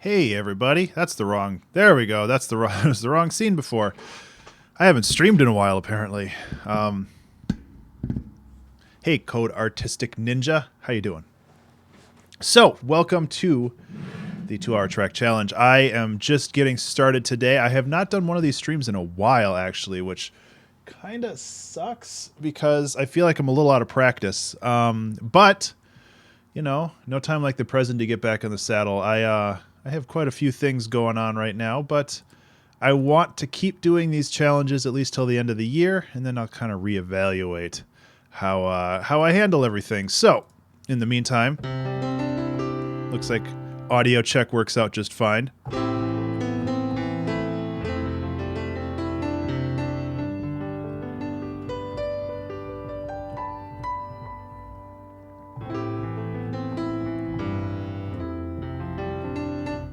Hey everybody, that's the wrong. There we go. That's the wrong. It was the wrong scene before. I haven't streamed in a while apparently. Hey, Code Artistic Ninja, how you doing? So, welcome to the 2-hour track challenge. I am just getting started today. I have not done one of these streams in a while actually, which kind of sucks because I feel like I'm a little out of practice. But you know, no time like the present to get back in the saddle. I have quite a few things going on right now, but I want to keep doing these challenges at least till the end of the year, and then I'll kind of reevaluate how I handle everything. So, in the meantime, looks like audio check works out just fine.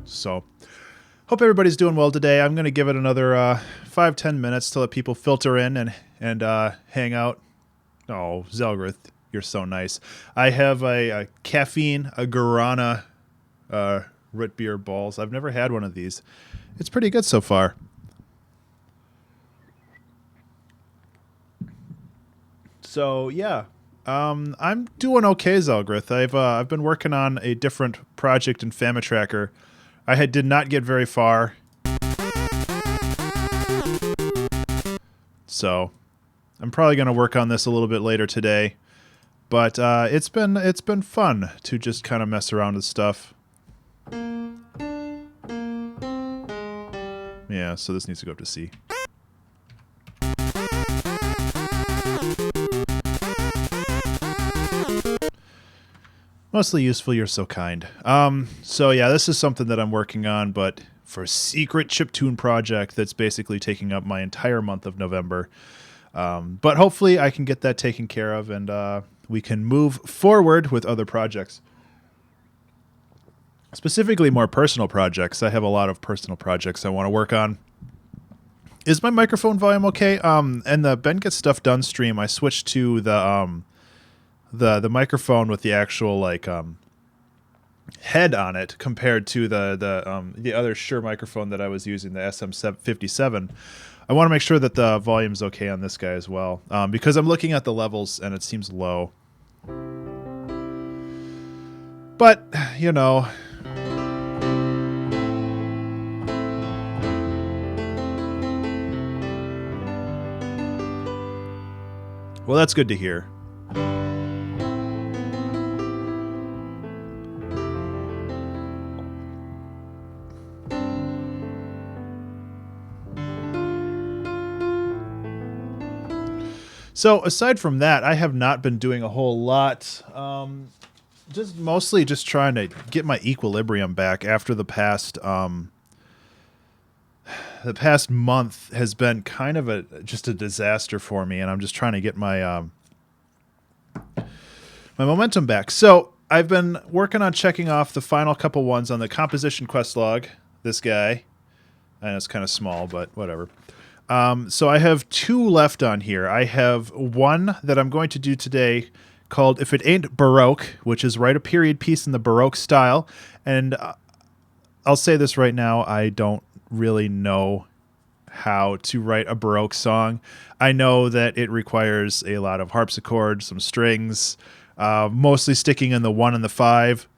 So, hope everybody's doing well today. I'm going to give it another 5-10 minutes to let people filter in and hang out. Oh, Zelgrith, you're so nice. I have a caffeine, a guarana root beer balls. I've never had one of these. It's pretty good so far. So, yeah. I'm doing okay, Zelgrith. I've been working on a different project in FamiTracker. I did not get very far. So, I'm probably going to work on this a little bit later today. But it's been fun to just kind of mess around with stuff. Yeah, so this needs to go up to C. Mostly useful, you're so kind. So yeah, this is something that I'm working on, but for a secret chiptune project that's basically taking up my entire month of November. But hopefully I can get that taken care of, and we can move forward with other projects. Specifically more personal projects. I have a lot of personal projects I want to work on. Is my microphone volume okay? And the Ben Gets Stuff Done stream, I switched to the microphone with the actual head on it compared to the other Shure microphone that I was using, the SM57. I want to make sure that the volume's okay on this guy as well, because I'm looking at the levels and it seems low. But, you know, well, that's good to hear. So aside from that, I have not been doing a whole lot. Mostly just trying to get my equilibrium back after the past month has been kind of just a disaster for me, and I'm just trying to get my my momentum back. So I've been working on checking off the final couple ones on the composition quest log. This guy, and it's kind of small, but whatever. So I have 2 left on here. I have one that I'm going to do today called If It Ain't Baroque, which is write a period piece in the Baroque style. And I'll say this right now, I don't really know how to write a Baroque song. I know that it requires a lot of harpsichord, some strings, mostly sticking in the 1 and the 5.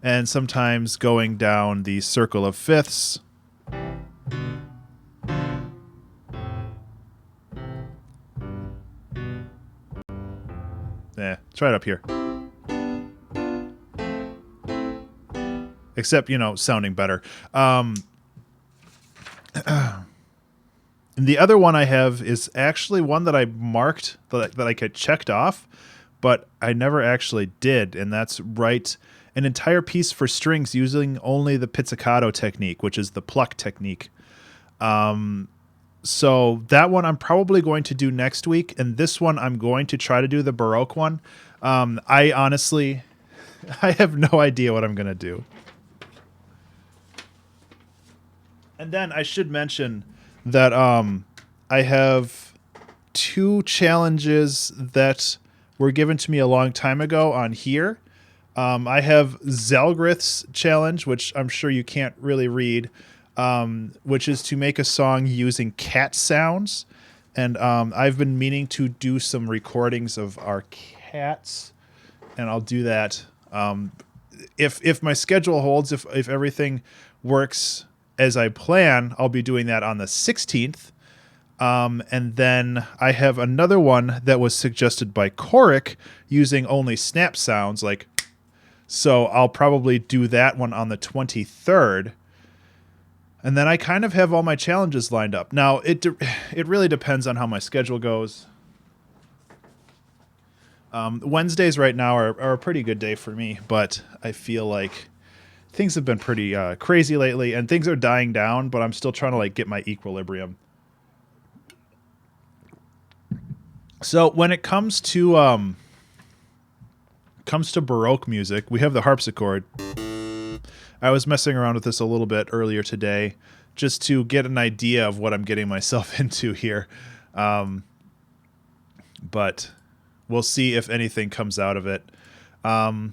And sometimes going down the circle of fifths. It's right up here. Except, you know, sounding better. And the other one I have is actually one that I marked, that I could checked off, but I never actually did, and that's write an entire piece for strings using only the pizzicato technique, which is the pluck technique. So that one I'm probably going to do next week, and this one I'm going to try to do the Baroque one. I honestly, I have no idea what I'm going to do. And then I should mention that I have 2 challenges that were given to me a long time ago on here. I have Zelgrith's challenge, which I'm sure you can't really read, which is to make a song using cat sounds. And I've been meaning to do some recordings of our cats, and I'll do that if my schedule holds. If everything works as I plan, I'll be doing that on the 16th. And then I have another one that was suggested by Coric using only snap sounds, like. So I'll probably do that one on the 23rd. And then I kind of have all my challenges lined up. Now, it really depends on how my schedule goes. Wednesdays right now are a pretty good day for me, but I feel like things have been pretty crazy lately, and things are dying down, but I'm still trying to like get my equilibrium. So when it comes to Baroque music, we have the harpsichord. I was messing around with this a little bit earlier today just to get an idea of what I'm getting myself into here. But we'll see if anything comes out of it. To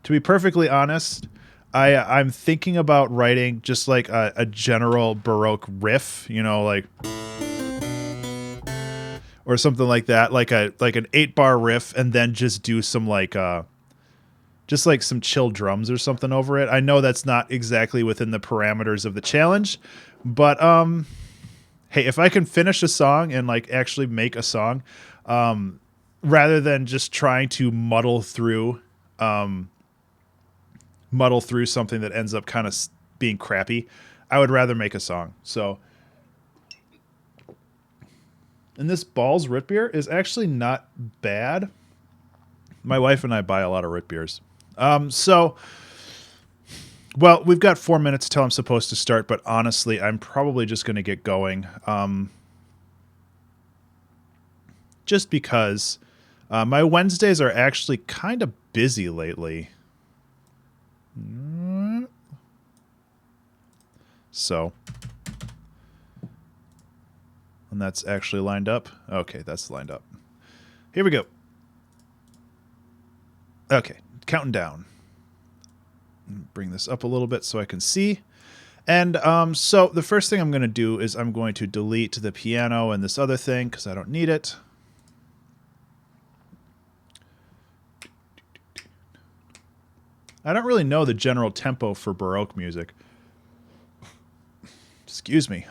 be perfectly honest, I'm thinking about writing just like a general Baroque riff, you know, like, or something like that, like an 8-bar riff, and then just do some like just like some chill drums or something over it. I know that's not exactly within the parameters of the challenge, but hey, if I can finish a song and like actually make a song, rather than just trying to muddle through something that ends up kind of being crappy, I would rather make a song. So, and this Ball's root beer is actually not bad. My wife and I buy a lot of root beers. So, well, we've got 4 minutes till I'm supposed to start, but honestly, I'm probably just going to get going. Just because my Wednesdays are actually kind of busy lately. So, and that's actually lined up. Okay, that's lined up. Here we go. Okay, counting down. Bring this up a little bit so I can see. And so the first thing I'm going to do is I'm going to delete the piano and this other thing because I don't need it. I don't really know the general tempo for Baroque music. Excuse me.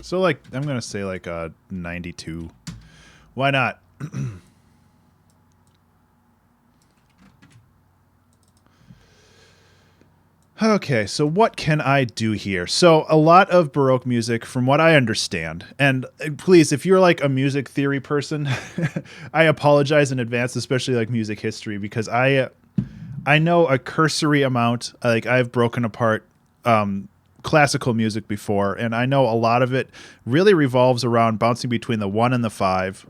So, like, I'm going to say, like, a 92. Why not? Okay, so what can I do here? So, a lot of Baroque music, from what I understand, and please, if you're, like, a music theory person, I apologize in advance, especially, like, music history, because I know a cursory amount. Like, I've broken apart classical music before, and I know a lot of it really revolves around bouncing between the 1 and the 5.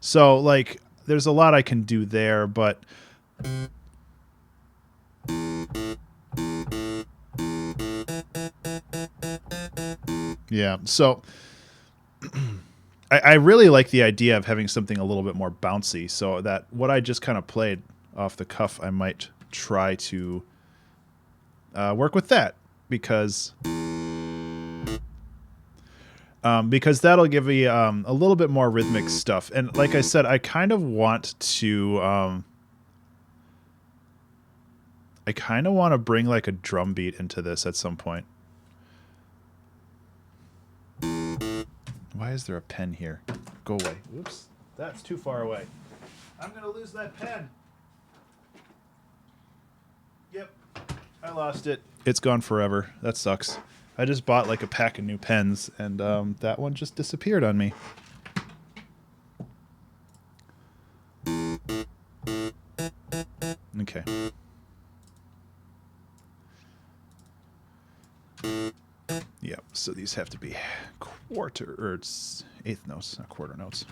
So, like, there's a lot I can do there, but yeah, so I really like the idea of having something a little bit more bouncy, so that what I just kind of played off the cuff, I might try to work with that, because that'll give me a little bit more rhythmic stuff. And like I said, I kind of want to bring like a drum beat into this at some point. Why is there a pen here? Go away. Oops, that's too far away. I'm gonna lose that pen. Yep, I lost it. It's gone forever. That sucks. I just bought like a pack of new pens, and that one just disappeared on me. Okay. Yep, so these have to be quarter, or it's eighth notes, not quarter notes.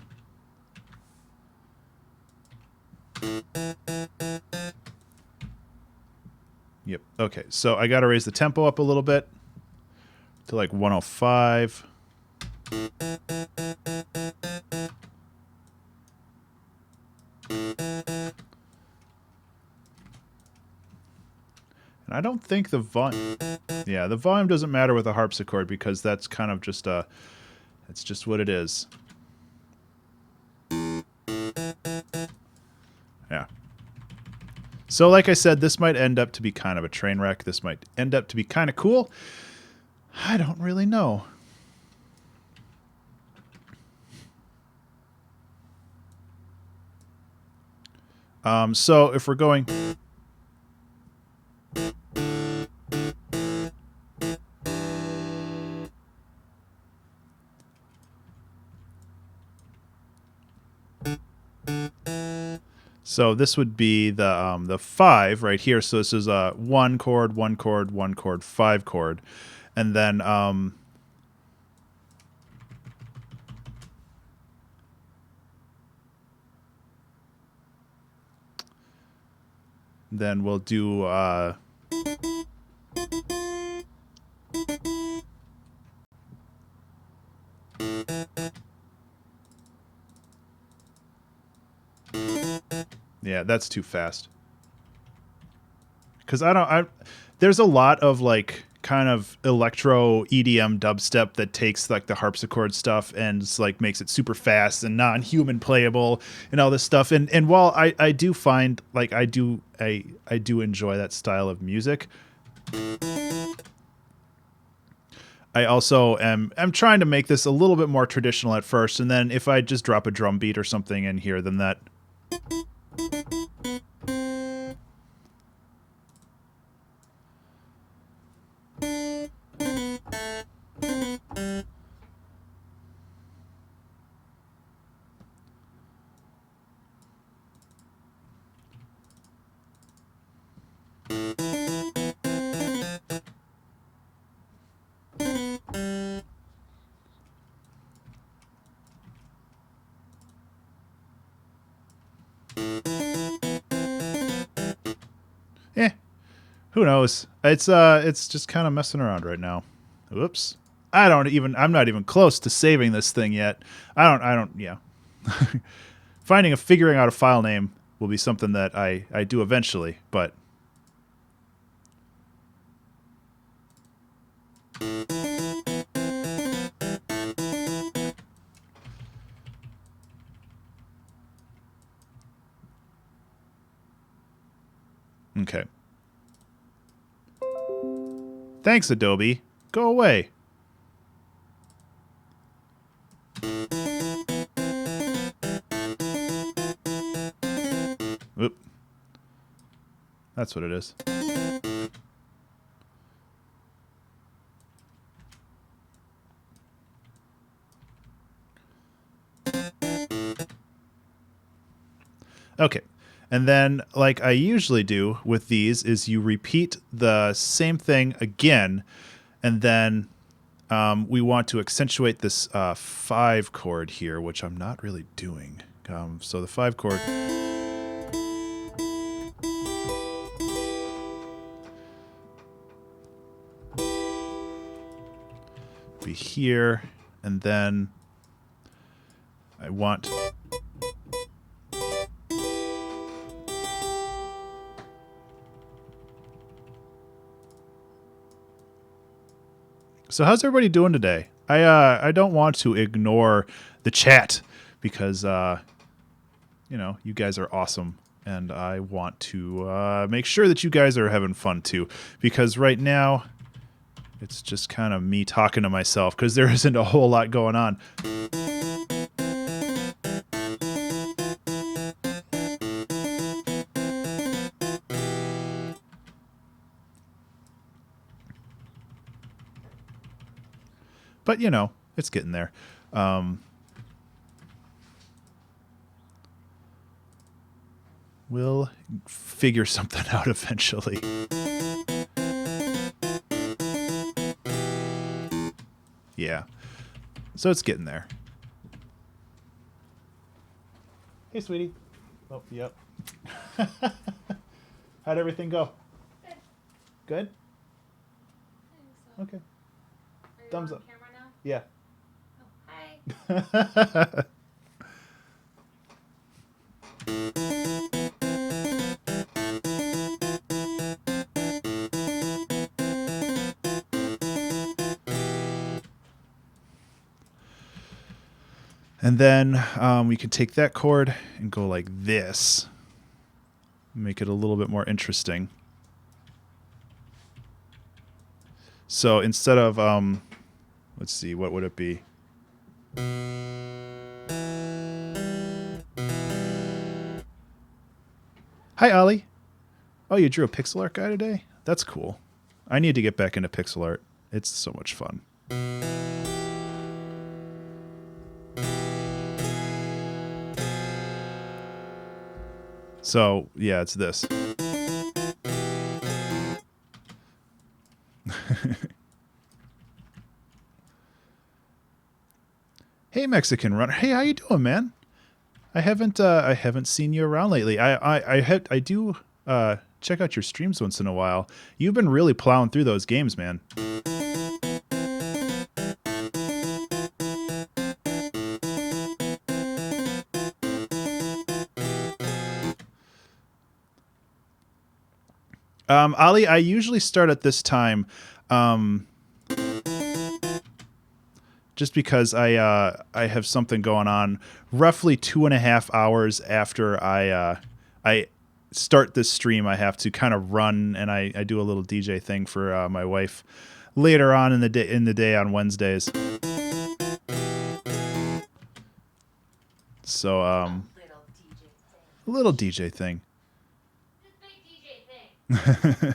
Yep, okay, so I gotta raise the tempo up a little bit to like 105. And I don't think the volume... Yeah, the volume doesn't matter with a harpsichord because that's kind of just a... It's just what it is. Yeah. So like I said, this might end up to be kind of a train wreck. This might end up to be kind of cool. I don't really know. So if we're going... So this would be the 5 right here. So this is a 1 chord, 1 chord, 1 chord, 5 chord. And then we'll do yeah, that's too fast. Because there's a lot of like kind of electro EDM dubstep that takes like the harpsichord stuff and like makes it super fast and non-human playable and all this stuff. And while I do find like I do enjoy that style of music, I also am trying to make this a little bit more traditional at first, and then if I just drop a drum beat or something in here, then that... Who knows? It's just kind of messing around right now. Whoops. I'm not even close to saving this thing yet. Yeah. Figuring out a file name will be something that I do eventually, but... Okay. Thanks, Adobe. Go away. Oop. That's what it is. Okay. And then, like I usually do with these, is you repeat the same thing again, and then we want to accentuate this 5 chord here, which I'm not really doing. So the 5 chord... be here, and then I want... So how's everybody doing today? I don't want to ignore the chat because you know, you guys are awesome, and I want to make sure that you guys are having fun too, because right now it's just kind of me talking to myself because there isn't a whole lot going on. But, you know, it's getting there. We'll figure something out eventually. Yeah. So it's getting there. Hey, sweetie. Oh, yep. How'd everything go? Good. Good? I think so. Okay. Are you Thumbs on up. camera now? Yeah. Oh, hi. And then we can take that chord and go like this. Make it a little bit more interesting. So instead of, let's see, what would it be? Hi, Ollie. Oh, you drew a pixel art guy today? That's cool. I need to get back into pixel art. It's so much fun. So, yeah, it's this. Hey, Mexican runner. Hey, how you doing, man? I haven't seen you around lately. I do check out your streams once in a while. You've been really plowing through those games, man. Ali, I usually start at this time, just because I have something going on. Roughly 2.5 hours after I start this stream, I have to kind of run, and I do a little DJ thing for my wife later on in the day on Wednesdays. So A a little little DJ thing. DJ thing. This big DJ thing.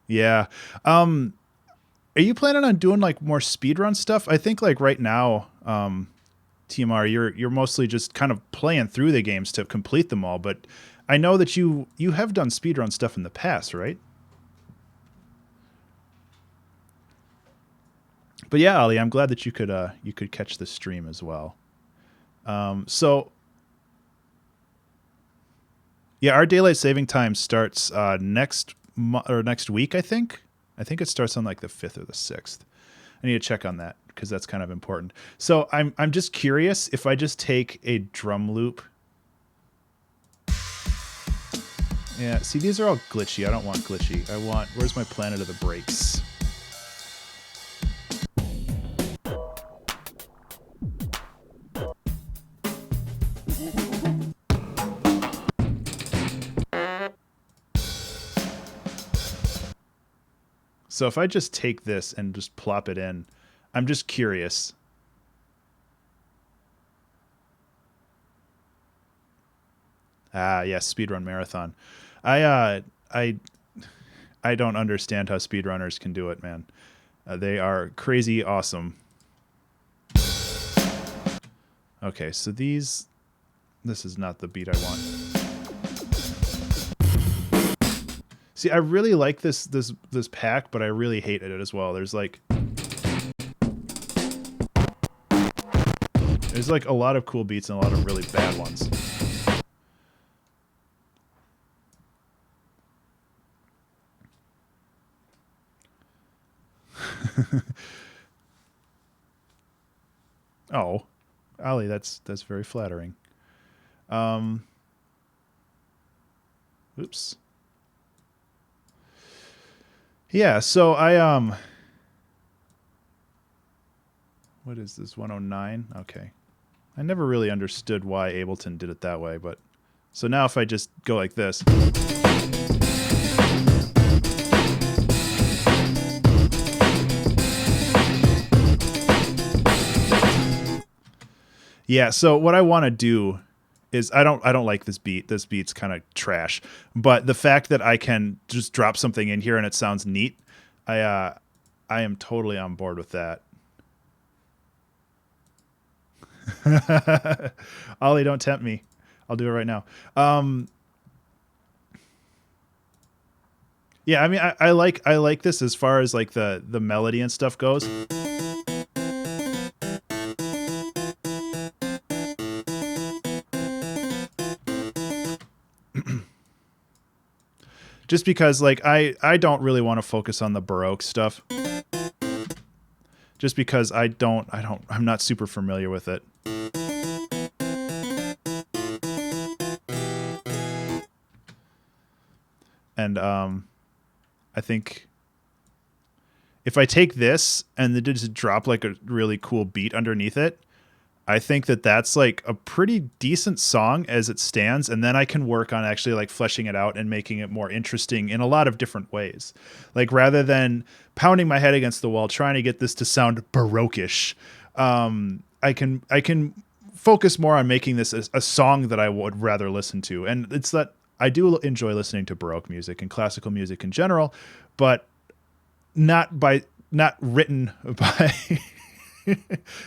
Yeah. Are you planning on doing like more speedrun stuff? I think like right now, TMR, you're mostly just kind of playing through the games to complete them all, but I know that you have done speedrun stuff in the past, right? But yeah, Ali, I'm glad that you could catch the stream as well. So yeah, our daylight saving time starts next week, I think. I think it starts on like the 5th or the 6th. I need to check on that because that's kind of important. So I'm just curious if I just take a drum loop. Yeah, see, these are all glitchy. I don't want glitchy. Where's my Planet of the Breaks? So if I just take this and just plop it in, I'm just curious. Ah, yes, speedrun marathon. I don't understand how speedrunners can do it, man. They are crazy awesome. Okay, so this is not the beat I want. See, I really like this pack, but I really hated it as well. There's like a lot of cool beats and a lot of really bad ones. Oh, Ali, that's very flattering. Oops. Yeah, so what is this, 109? Okay. I never really understood why Ableton did it that way, but so now if I just go like this. Yeah, so what I want to do is I don't like this beat. This beat's kind of trash. But the fact that I can just drop something in here and it sounds neat, I am totally on board with that. Ollie, don't tempt me. I'll do it right now. Yeah, I mean, I like this as far as like the melody and stuff goes. Just because like I don't really want to focus on the Baroque stuff. Just because I'm not super familiar with it. And I think if I take this and then just drop like a really cool beat underneath it, I think that that's like a pretty decent song as it stands. And then I can work on actually like fleshing it out and making it more interesting in a lot of different ways. Like rather than pounding my head against the wall, trying to get this to sound Baroque-ish, I can focus more on making this a song that I would rather listen to. And it's that I do enjoy listening to Baroque music and classical music in general, but not written by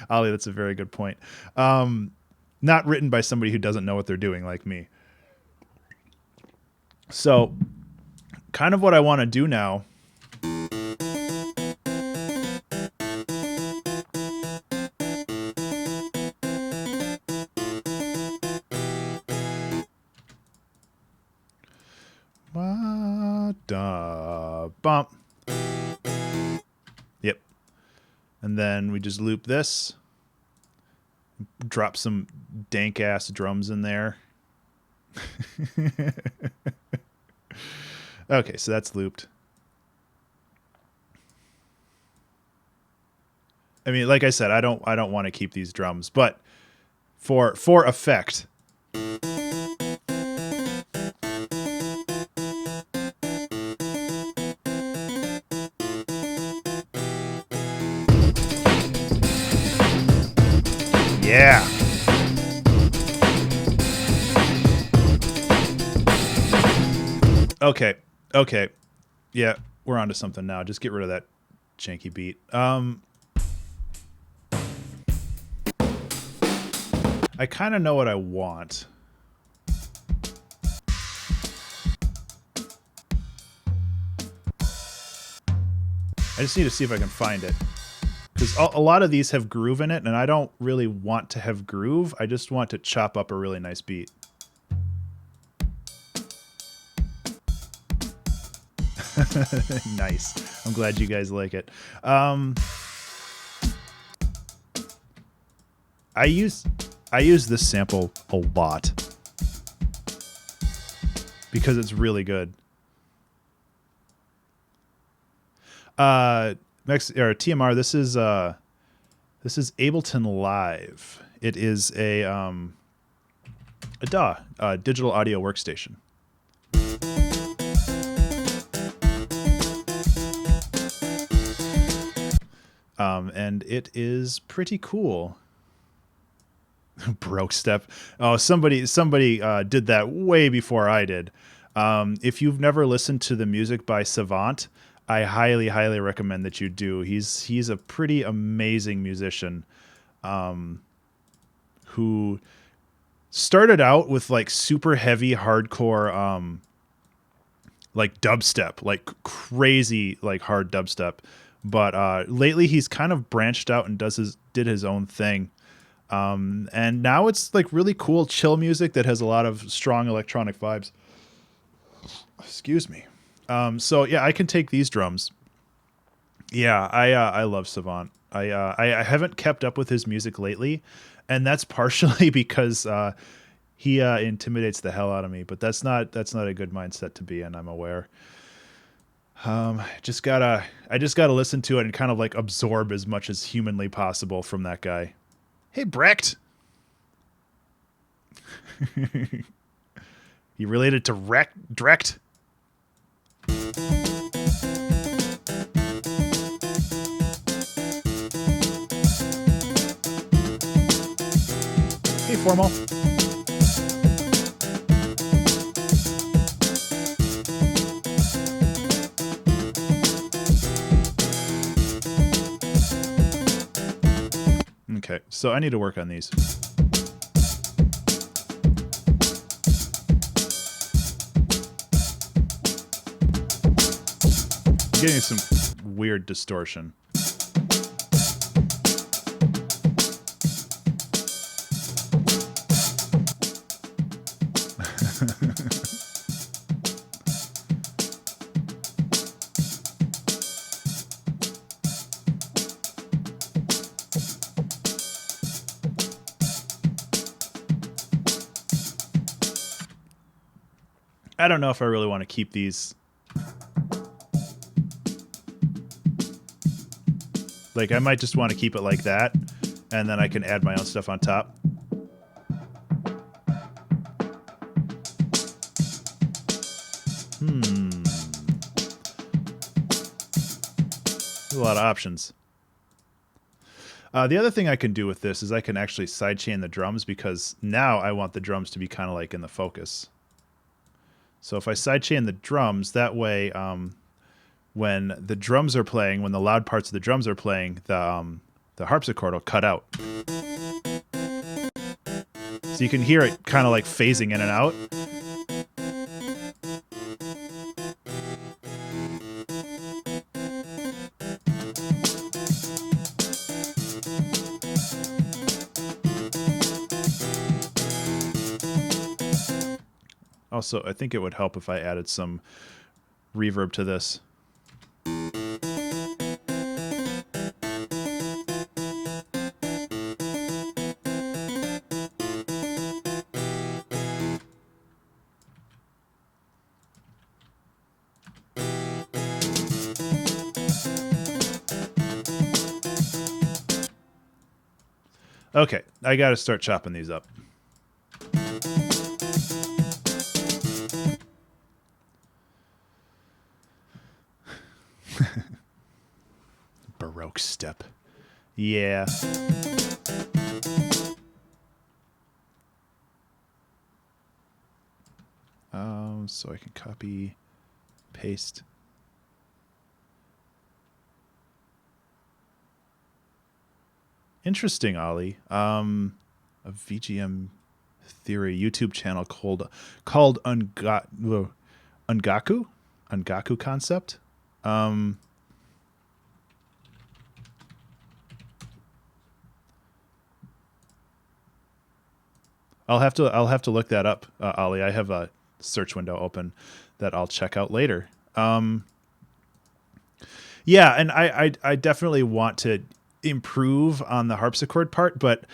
Ollie. That's a very good point. Not written by somebody who doesn't know what they're doing like me. So kind of what I want to do now bump. Yep. And then we just loop this. Drop some dank ass drums in there. Okay, so that's looped. I mean, like I said, I don't want to keep these drums, but for effect. Yeah. Okay. Okay. Yeah, we're onto something now. Just get rid of that janky beat. I kind of know what I want. I just need to see if I can find it. Because a lot of these have groove in it, and I don't really want to have groove. I just want to chop up a really nice beat. Nice. I'm glad you guys like it. I use this sample a lot because it's really good. TMR, this is Ableton Live. It is a DAW, digital audio workstation. And it is pretty cool. Broke step. Oh, somebody did that way before I did. If you've never listened to the music by Savant, I highly, highly recommend that you do. He's a pretty amazing musician, who started out with like super heavy hardcore, like dubstep, like crazy, like hard dubstep. But lately he's kind of branched out and did his own thing. And now it's like really cool, chill music that has a lot of strong electronic vibes. Excuse me. So yeah, I can take these drums. Yeah, I love Savant. I haven't kept up with his music lately, and that's partially because he intimidates the hell out of me. But that's not a good mindset to be in. I'm aware. I just gotta listen to it and kind of like absorb as much as humanly possible from that guy. Hey, Brecht. You related to Drecht? Hey, Formal. Okay, so I need to work on these. getting some weird distortion. I don't know if I really want to keep these. Like, I might just want to keep it like that, and then I can add my own stuff on top. A lot of options. The other thing I can do with this is I can actually sidechain the drums, because now I want the drums to be kind of like in the focus. So if I sidechain the drums, that way when the drums are playing, when the loud parts of the drums are playing, the harpsichord will cut out. So you can hear it kind of like phasing in and out. Also, I think it would help if I added some reverb to this. Okay, I got to start chopping these up. Baroque step. Yeah. So I can copy, paste. Interesting, Ollie. A VGM Theory YouTube channel called Ungaku Concept. I'll have to look that up, Ollie. I have a search window open that I'll check out later. Yeah, and I definitely want to improve on the harpsichord part, but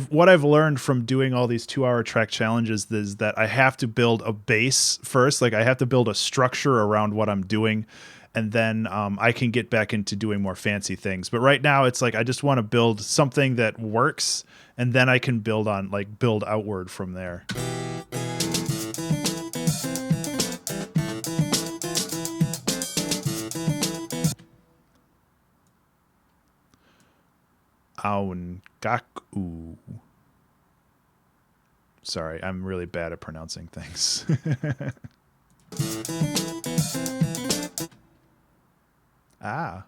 what I've learned from doing all these 2-hour track challenges is that I have to build a base first. Like, I have to build a structure around what I'm doing, and then I can get back into doing more fancy things. But right now it's like I just want to build something that works, and then I can build outward from there. Aongaku. Sorry, I'm really bad at pronouncing things. Ah.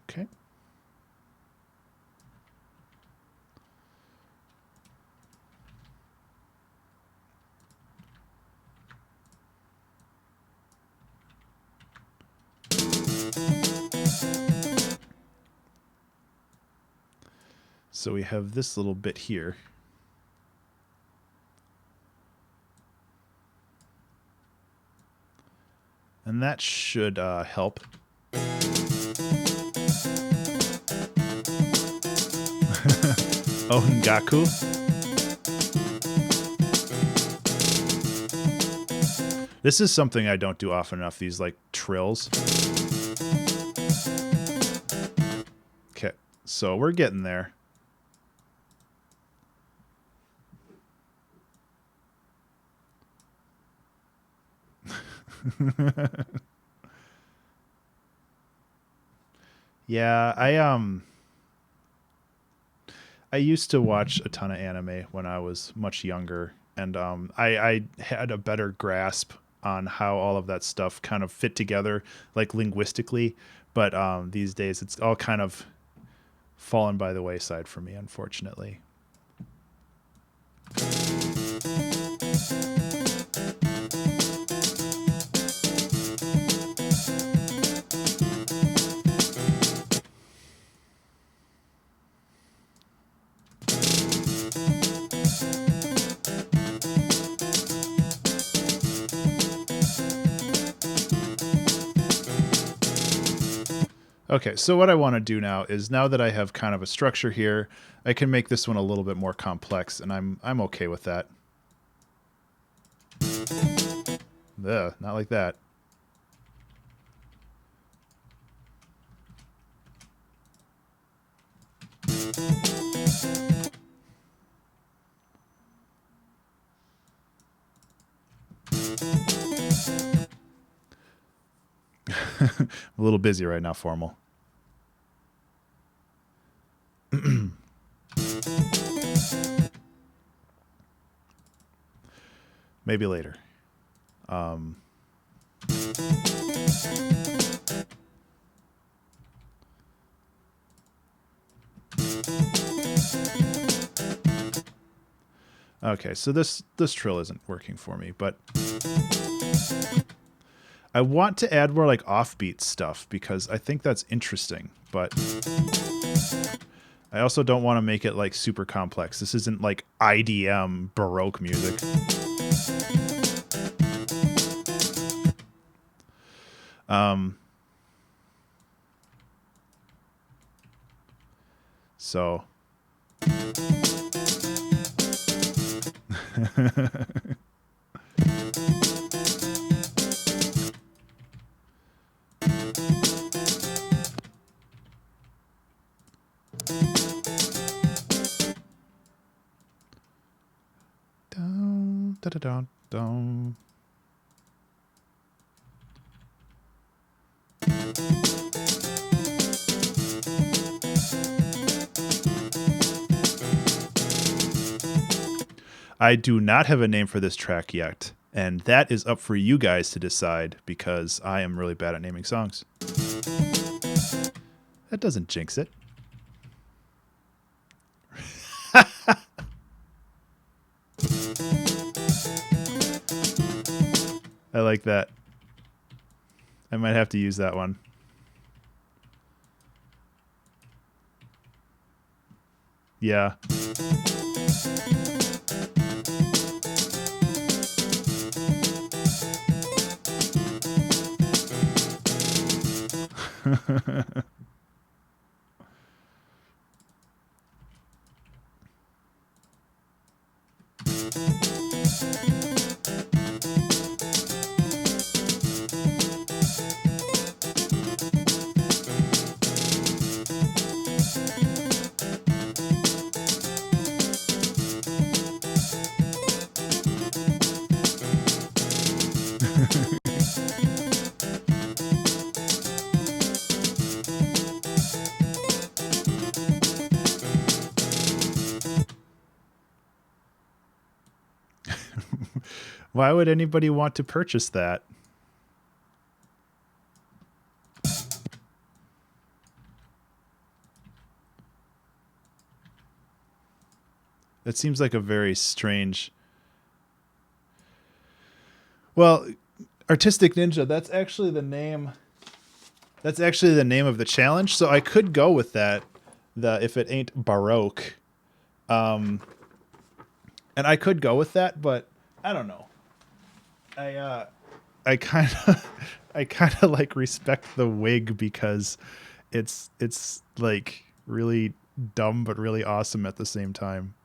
Okay. So we have this little bit here. And that should help. Aongaku. This is something I don't do often enough, these like trills. Okay, so we're getting there. Yeah, I used to watch a ton of anime when I was much younger, and I had a better grasp on how all of that stuff kind of fit together, like linguistically. But these days, it's all kind of fallen by the wayside for me, unfortunately. Okay, so what I want to do now is, now that I have kind of a structure here, I can make this one a little bit more complex, and I'm okay with that. Ugh, not like that. I'm a little busy right now, Formal. Maybe later. Okay, so this trill isn't working for me, but I want to add more like offbeat stuff because I think that's interesting, but I also don't want to make it like super complex. This isn't like IDM Baroque music. So dun, da, da, dun, dun. I do not have a name for this track yet, and that is up for you guys to decide because I am really bad at naming songs. That doesn't jinx it. I like that. I might have to use that one. Yeah. Why would anybody want to purchase that? That seems like a very strange... Well, Artistic Ninja, that's actually the name... That's actually the name of the challenge, so I could go with that, the if it ain't Baroque. And I could go with that, but I don't know. I kind of like respect the wig because it's like really dumb but really awesome at the same time.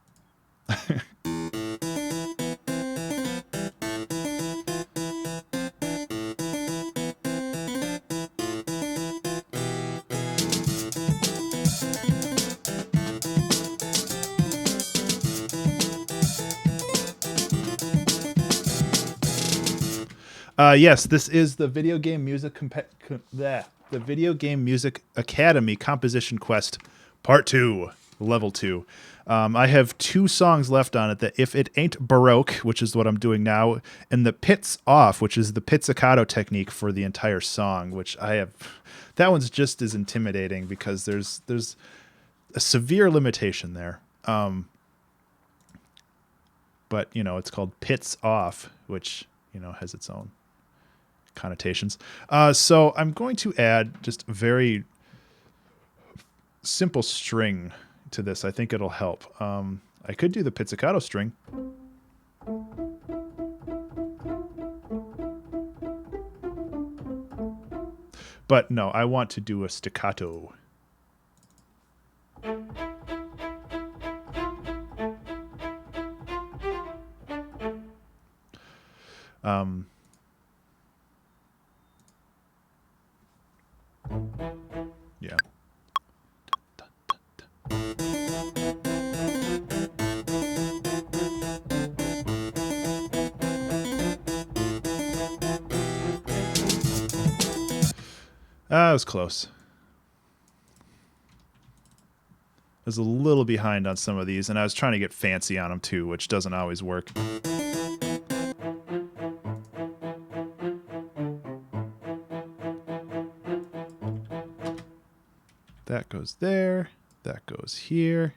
Yes, this is the Video Game Music the Video Game Music Academy Composition Quest Part 2. level 2. I have 2 songs left on it, the If It Ain't Baroque, which is what I'm doing now, and the Pits Off, which is the pizzicato technique for the entire song, which I have. That one's just as intimidating because there's a severe limitation there. But, it's called Pits Off, which, has its own connotations. So I'm going to add just a very simple string to this. I think it'll help. I could do the pizzicato string. But no, I want to do a staccato. Yeah. That was close. I was a little behind on some of these, and I was trying to get fancy on them too, which doesn't always work. That goes there. That goes here.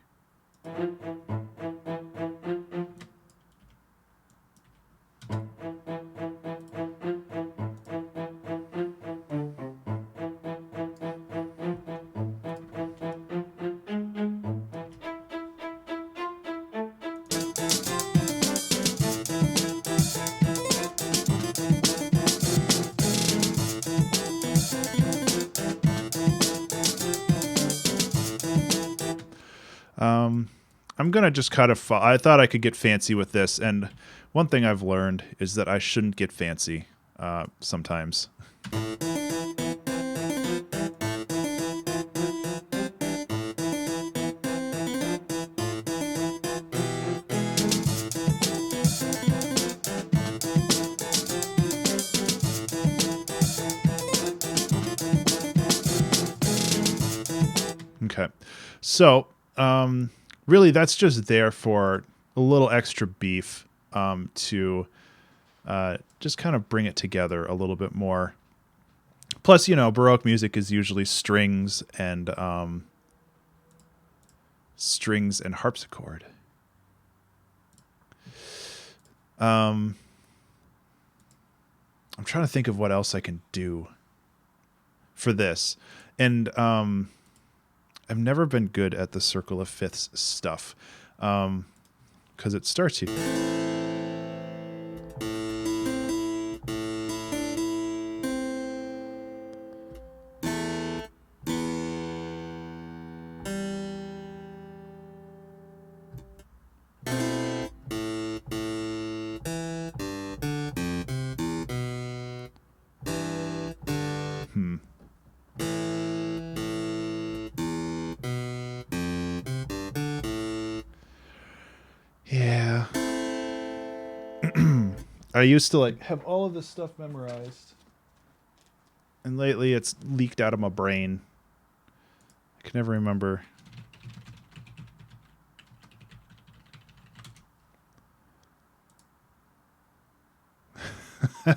I'm going to just kind of... I thought I could get fancy with this, and one thing I've learned is that I shouldn't get fancy sometimes. Okay. So... really, that's just there for a little extra beef to just kind of bring it together a little bit more. Plus, Baroque music is usually strings and harpsichord. I'm trying to think of what else I can do for this. And I've never been good at the circle of fifths stuff because it starts you. Yeah. I used to have all of this stuff memorized. And lately it's leaked out of my brain. I can never remember. Hey,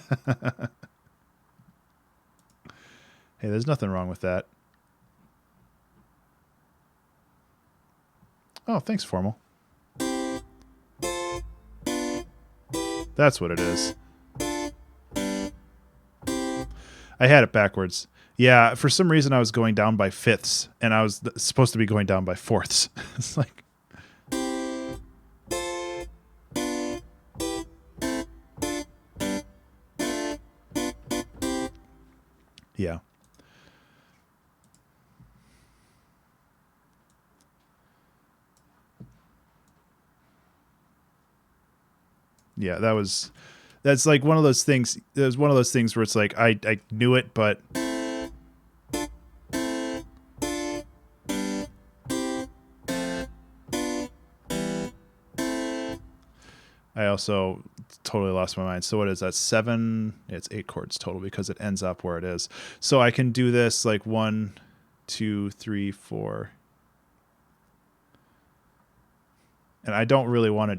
there's nothing wrong with that. Oh, thanks, Formal. That's what it is. I had it backwards. Yeah, for some reason I was going down by fifths, and I was supposed to be going down by fourths. It's like... Yeah. Yeah, that's like one of those things. It was one of those things where it's like I knew it, but I also totally lost my mind. So what is that? 7? It's 8 chords total because it ends up where it is. So I can do this like 1, 2, 3, 4. And I don't really want to...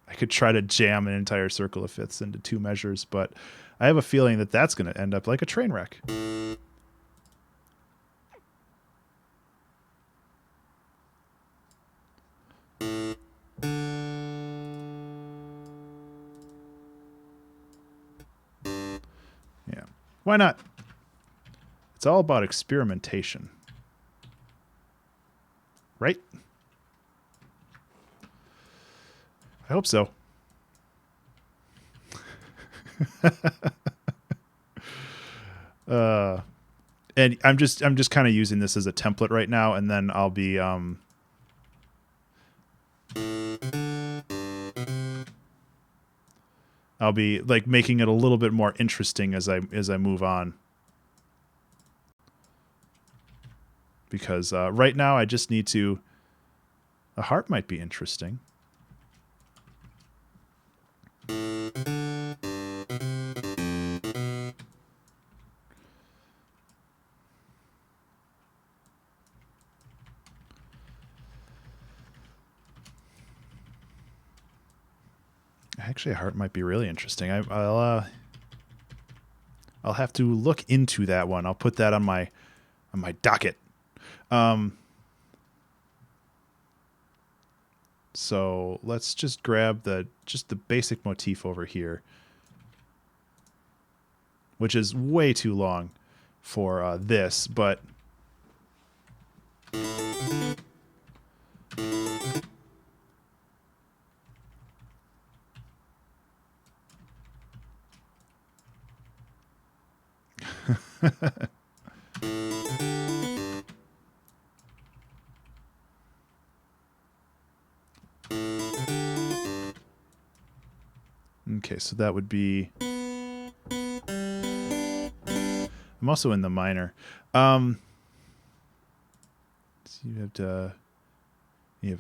I could try to jam an entire circle of fifths into 2 measures, but I have a feeling that that's going to end up like a train wreck. Yeah. Why not? It's all about experimentation. Right? I hope so. And I'm just kind of using this as a template right now, and then I'll be like making it a little bit more interesting as I move on. Because right now I just need to... A heart might be interesting. Actually, a heart might be really interesting. I'll have to look into that one. I'll put that on my docket. So let's just grab the basic motif over here, which is way too long for this, but okay, so that would be... I'm also in the minor. So you have to...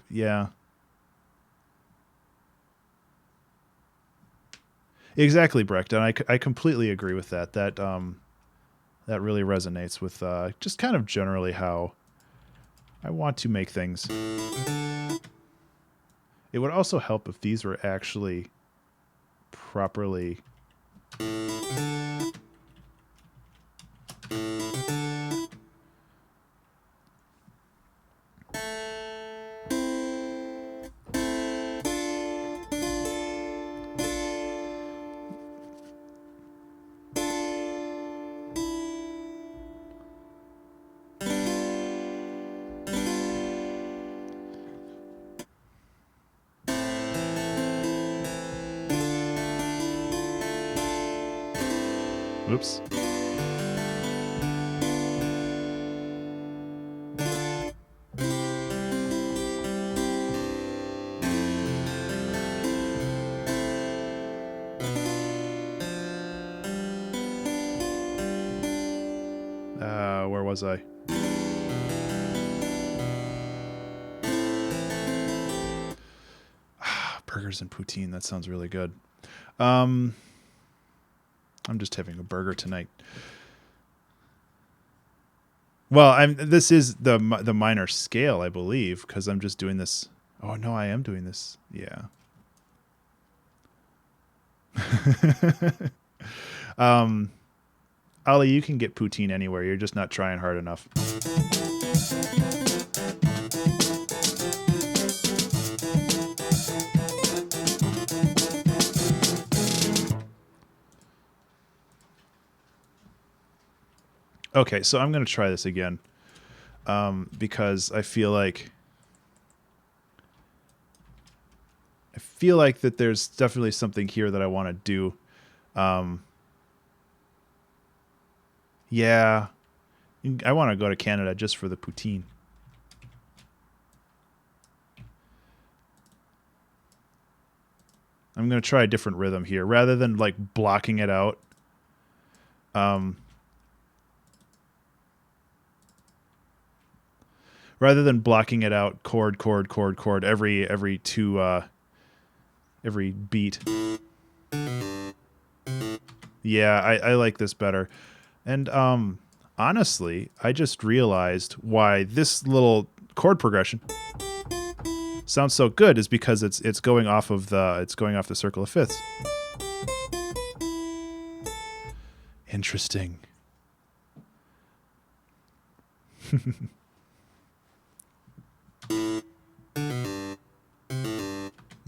yeah. Exactly, Brecht, and I completely agree with that. That really resonates with just kind of generally how I want to make things. It would also help if these were actually properly... Oops. Where was I? Burgers and poutine. That sounds really good. I'm just having a burger tonight. Well, this is the minor scale, I believe, because I'm just doing this. Oh no, I am doing this. Yeah. Ollie, you can get poutine anywhere. You're just not trying hard enough. Okay, so I'm going to try this again because I feel like that there's definitely something here that I want to do. Yeah, I want to go to Canada just for the poutine. I'm going to try a different rhythm here rather than like blocking it out. Rather than blocking it out chord every two every beat. Yeah, I like this better. And honestly, I just realized why this little chord progression sounds so good is because it's going off the circle of fifths. Interesting.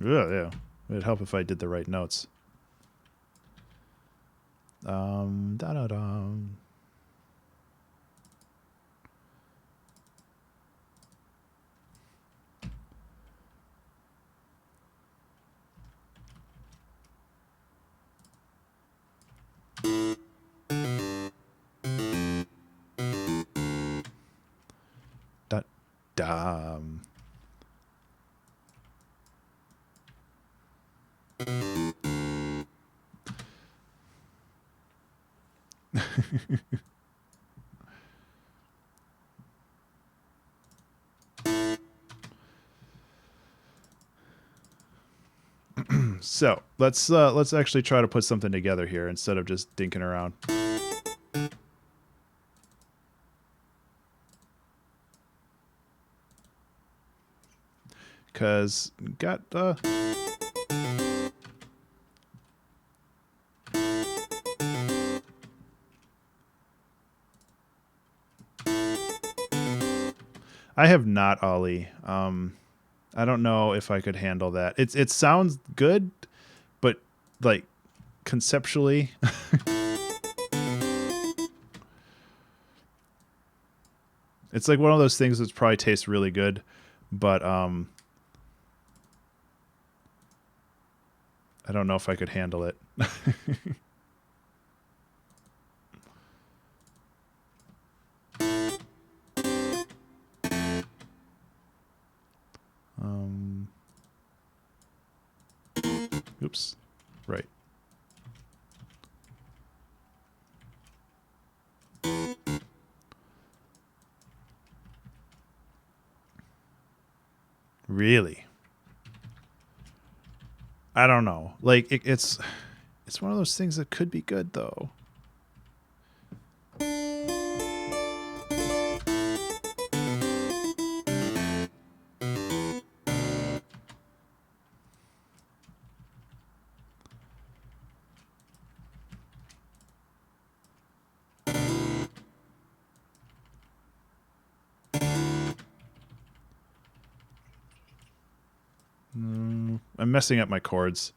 Yeah. It'd help if I did the right notes. Da-da-dum. Da-dum. So let's actually try to put something together here instead of just dinking around. Cause got I have not Ollie. I don't know if I could handle that. It sounds good, but like conceptually it's like one of those things that probably tastes really good, but I don't know if I could handle it. Oops. Right. Really? I don't know. Like it's one of those things that could be good though. I'm messing up my chords.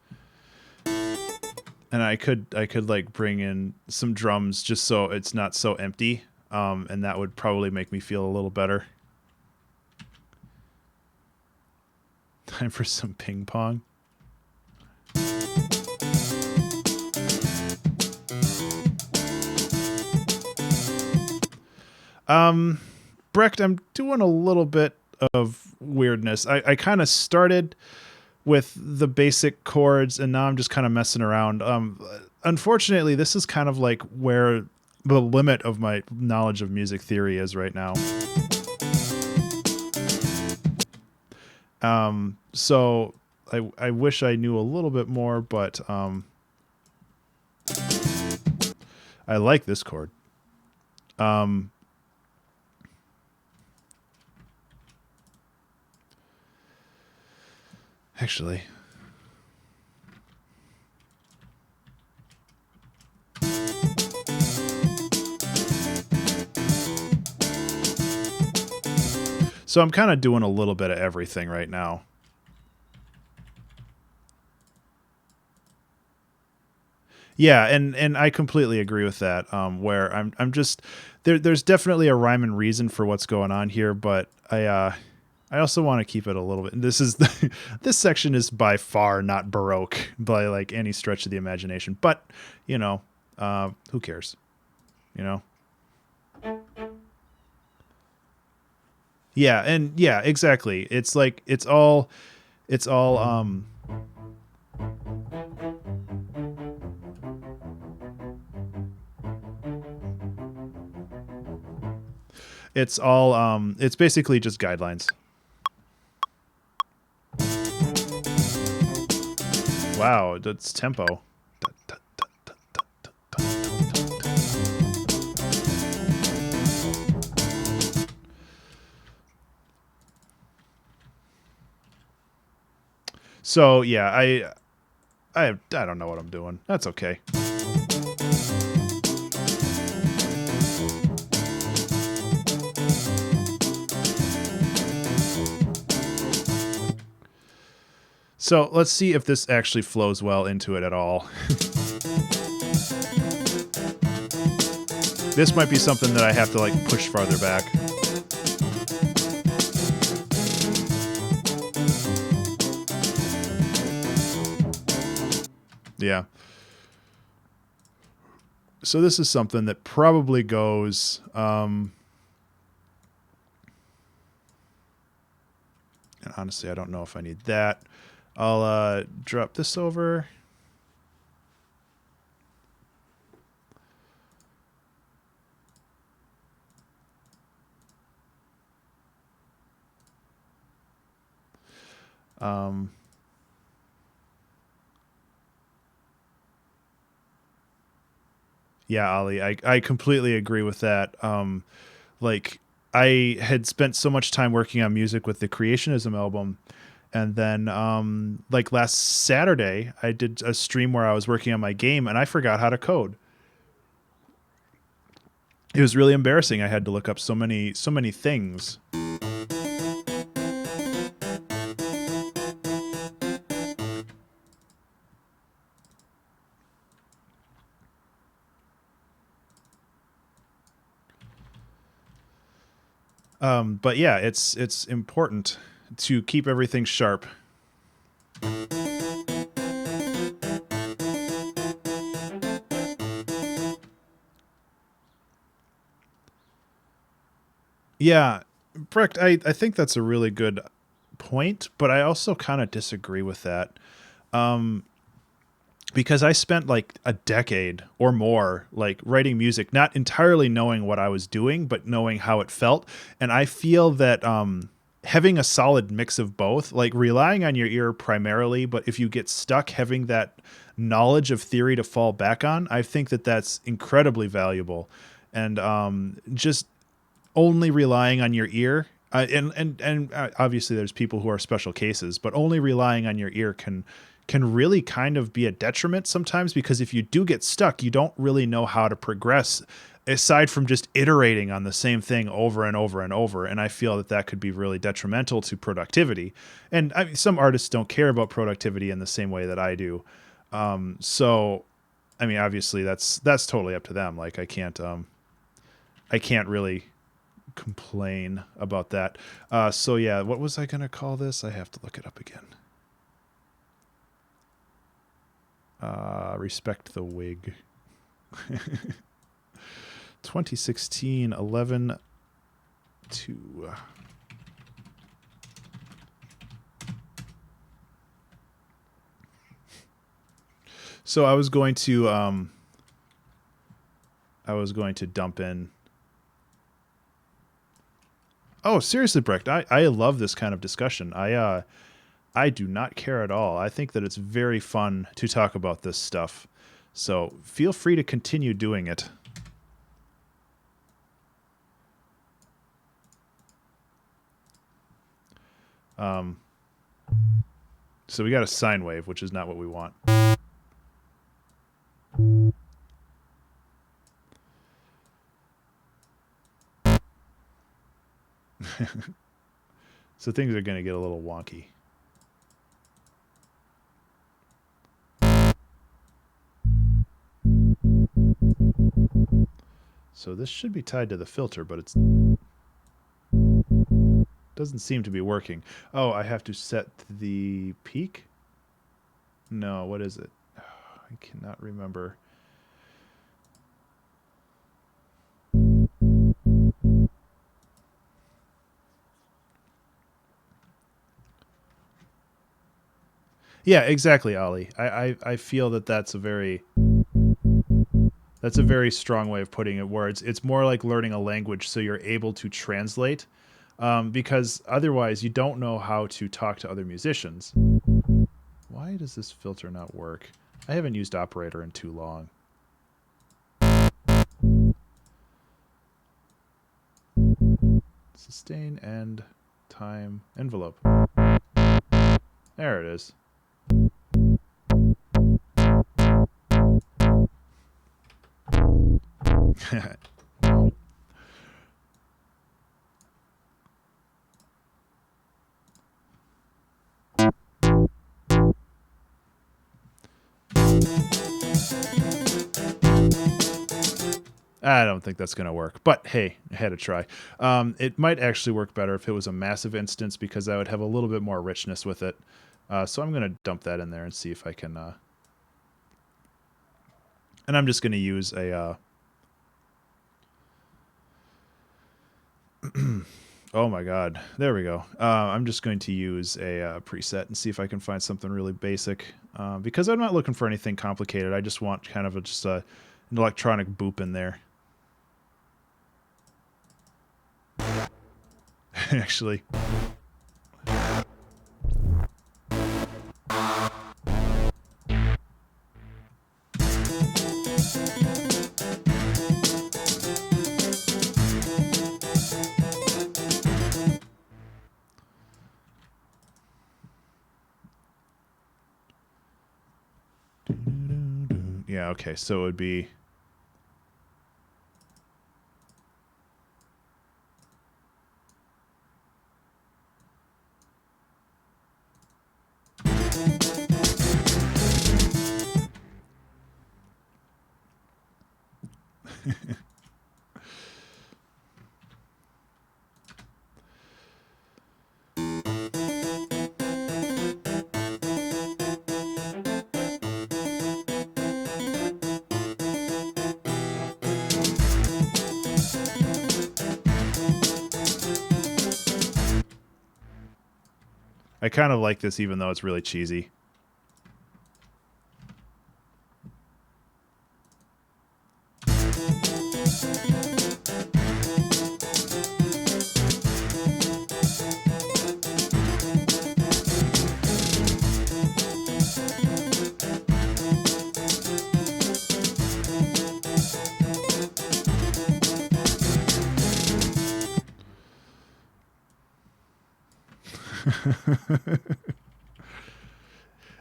And I could like bring in some drums just so it's not so empty. And that would probably make me feel a little better. Time for some ping pong. Brecht, I'm doing a little bit of weirdness. I kind of started with the basic chords and now I'm just kind of messing around. Unfortunately, this is kind of like where the limit of my knowledge of music theory is right now. So I wish I knew a little bit more, but I like this chord. Actually, so I'm kind of doing a little bit of everything right now. Yeah, and I completely agree with that. Where I'm just there's definitely a rhyme and reason for what's going on here, but I also want to keep it a little bit. This is this section is by far not Baroque by like any stretch of the imagination, but you know, who cares? You know? Yeah, and yeah, exactly. It's like it's all it's all it's basically just guidelines. Wow, that's tempo. So yeah, I don't know what I'm doing. That's okay. So let's see if this actually flows well into it at all. This might be something that I have to like push farther back. Yeah. So this is something that probably goes and honestly, I don't know if I need that. I'll drop this over. Yeah, Ollie, I completely agree with that. Like I had spent so much time working on music with the Creationism album, and then like last Saturday I did a stream where I was working on my game and I forgot how to code. It was really embarrassing. I had to look up so many things. But yeah, it's important to keep everything sharp. Yeah, Brecht, I think that's a really good point, but I also kind of disagree with that. Because I spent like a decade or more like writing music, not entirely knowing what I was doing, but knowing how it felt. And I feel that having a solid mix of both, like relying on your ear primarily, but if you get stuck, having that knowledge of theory to fall back on, I think that that's incredibly valuable. And just only relying on your ear. And obviously there's people who are special cases, but only relying on your ear can really kind of be a detriment sometimes, because if you do get stuck, you don't really know how to progress aside from just iterating on the same thing over and over and over. And I feel that that could be really detrimental to productivity. And I mean, some artists don't care about productivity in the same way that I do. So, I mean, obviously that's totally up to them. Like I can't really complain about that. So yeah, what was I going to call this? I have to look it up again. Respect the wig. 2016 11 2. So I was going to dump in. Oh, seriously, Brecht, I love this kind of discussion. I do not care at all. I think that it's very fun to talk about this stuff. So feel free to continue doing it. So we got a sine wave, which is not what we want. So things are going to get a little wonky. So this should be tied to the filter, but it's doesn't seem to be working. Oh, I have to set the peak? No, what is it? I cannot remember. Yeah, exactly, Ollie. I feel that that's a very strong way of putting it, where it's more like learning a language so you're able to translate, because otherwise you don't know how to talk to other musicians. Why does this filter not work? I haven't used operator in too long. Sustain, end, time, envelope. There it is. I don't think that's going to work, but hey, I had to try. It might actually work better if it was a massive instance because I would have a little bit more richness with it. So I'm going to dump that in there and see if I can... and I'm just going to use a... oh my god, there we go. I'm just going to use a preset and see if I can find something really basic. Because I'm not looking for anything complicated. I just want kind of just an electronic boop in there. Actually. Yeah, okay, so it would be... I kind of like this even though it's really cheesy.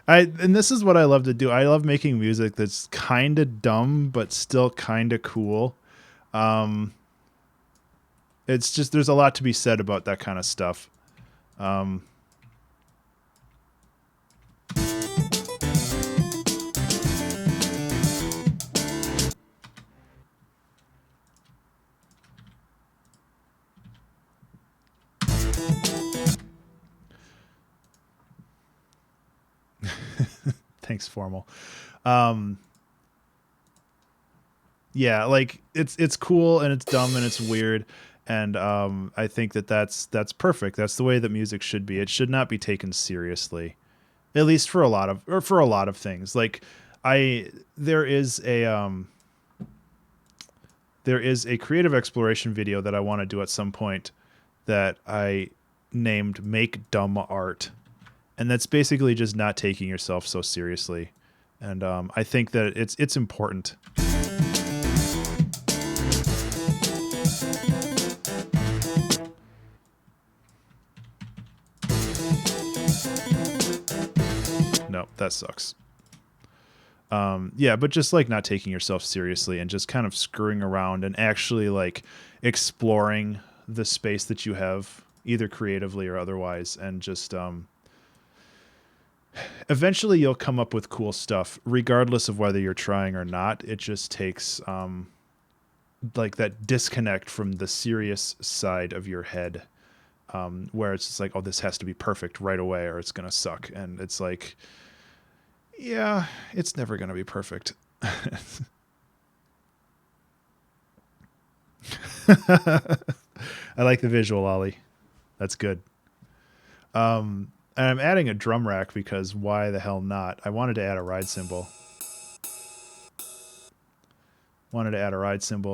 And this is what I love to do. I love making music that's kind of dumb but still kind of cool. It's just there's a lot to be said about that kind of stuff. Thanks, Formal. Yeah, like it's cool and it's dumb and it's weird, and I think that's perfect. That's the way that music should be. It should not be taken seriously, at least for a lot of things. Like there is a creative exploration video that I want to do at some point that I named "Make Dumb Art." And that's basically just not taking yourself so seriously. And I think that it's important. No, that sucks. Yeah, but just like not taking yourself seriously and just kind of screwing around and actually like exploring the space that you have, either creatively or otherwise, and just eventually you'll come up with cool stuff regardless of whether you're trying or not. It just takes like that disconnect from the serious side of your head, where it's just like, oh, this has to be perfect right away or it's gonna suck. And it's like, yeah, it's never gonna be perfect. I like the visual, Ollie. That's good. And I'm adding a drum rack because why the hell not? I wanted to add a ride cymbal.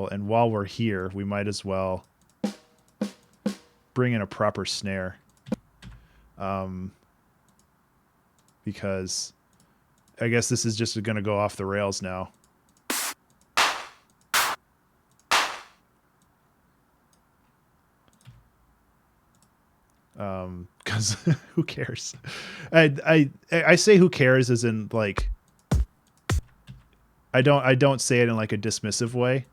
And while we're here, we might as well bring in a proper snare. Because I guess this is just going to go off the rails now. Because who cares? I say who cares as in like I don't say it in like a dismissive way.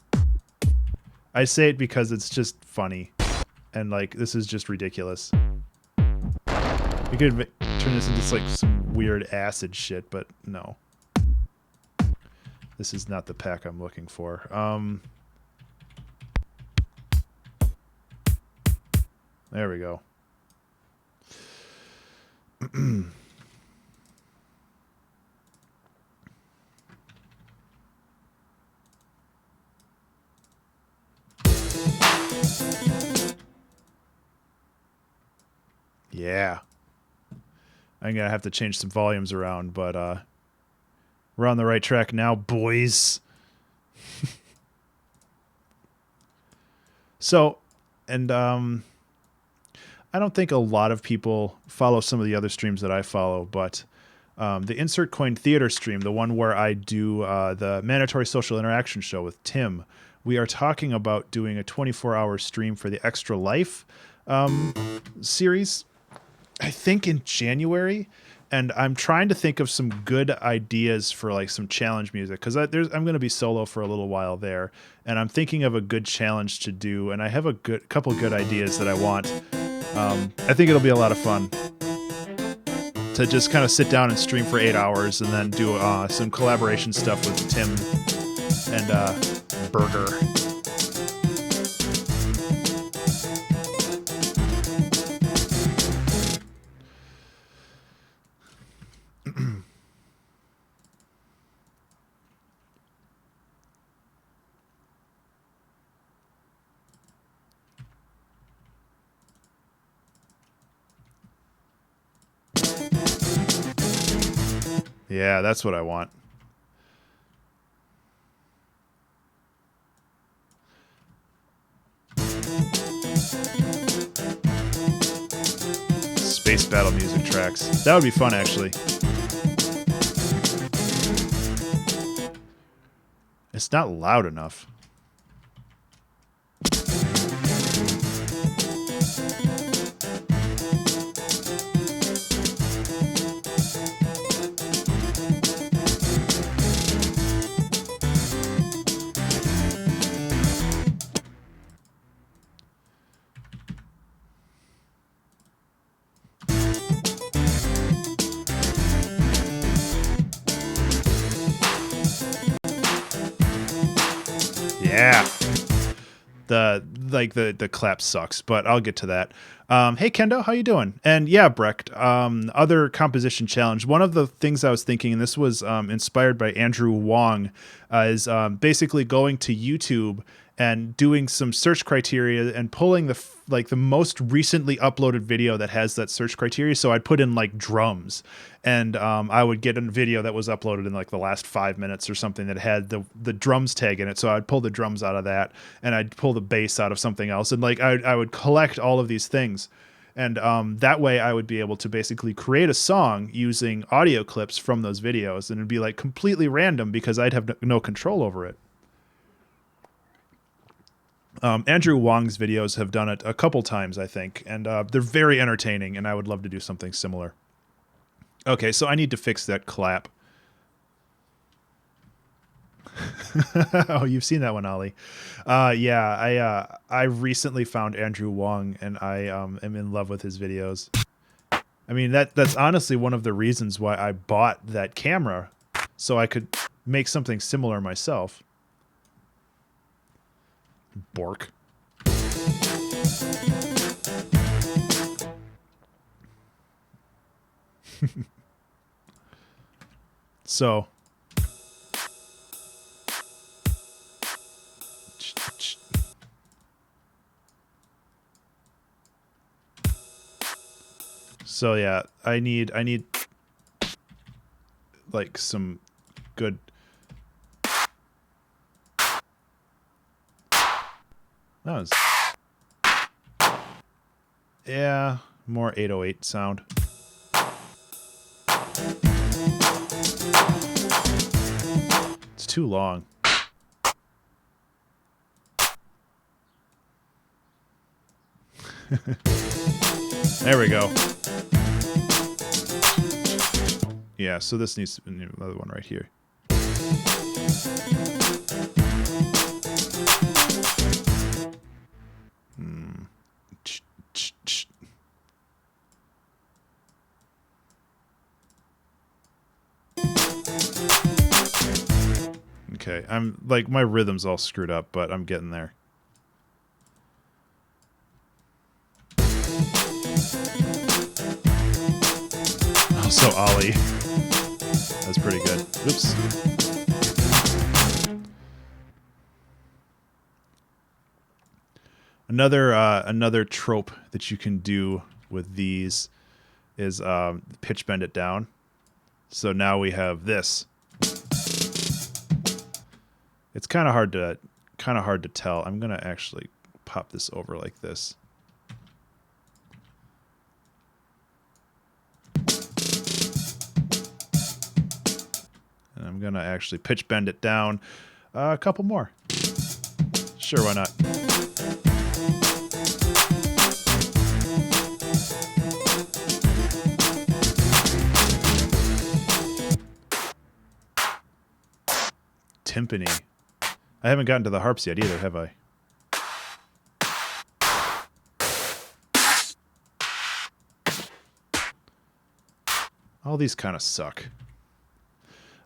I say it because it's just funny. And, like, this is just ridiculous. You could turn this into, like, some weird acid shit, but no. This is not the pack I'm looking for. There we go. Yeah. I'm going to have to change some volumes around, but we're on the right track now, boys. So, and I don't think a lot of people follow some of the other streams that I follow, but the Insert Coin Theater stream, the one where I do the Mandatory Social Interaction show with Tim, we are talking about doing a 24-hour stream for the Extra Life series, I think in January. And I'm trying to think of some good ideas for like some challenge music, because I'm going to be solo for a little while there, and I'm thinking of a good challenge to do, and I have a couple good ideas that I want. I think it'll be a lot of fun to just kind of sit down and stream for 8 hours, and then do some collaboration stuff with Tim and Burger. Yeah, that's what I want. Space battle music tracks. That would be fun, actually. It's not loud enough. Yeah. The clap sucks, but I'll get to that. Hey Kendo, how you doing? And yeah, Brecht, other composition challenge. One of the things I was thinking, and this was inspired by Andrew Wong, is basically going to YouTube and doing some search criteria and pulling the most recently uploaded video that has that search criteria. So I'd put in like drums, and I would get a video that was uploaded in like the last 5 minutes or something that had the drums tag in it. So I'd pull the drums out of that, and I'd pull the bass out of something else, and like I would collect all of these things. And that way I would be able to basically create a song using audio clips from those videos, and it'd be like completely random because I'd have no control over it. Andrew Wong's videos have done it a couple times, I think, and they're very entertaining, and I would love to do something similar. Okay, so I need to fix that clap. Oh, you've seen that one, Ollie. Yeah, I recently found Andrew Wong, and I am in love with his videos. I mean, that's honestly one of the reasons why I bought that camera, so I could make something similar myself. Bork. So yeah, I need like some good. That was, yeah, more 808 sound. It's too long. There we go. Yeah, so this needs to be another one right here. Okay, I'm like my rhythm's all screwed up, but I'm getting there. Also, Ollie. That's pretty good. Oops. Another trope that you can do with these is pitch bend it down. So now we have this. It's kind of hard to tell. I'm gonna actually pop this over like this. And I'm gonna actually pitch bend it down a couple more. Sure, why not? Timpani. I haven't gotten to the harps yet either, have I? All these kind of suck.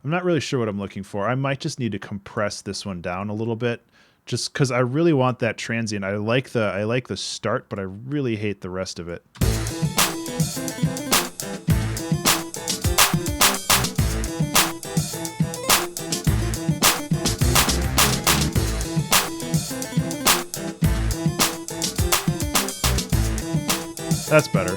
I'm not really sure what I'm looking for. I might just need to compress this one down a little bit, just because I really want that transient. I like the start, but I really hate the rest of it. That's better.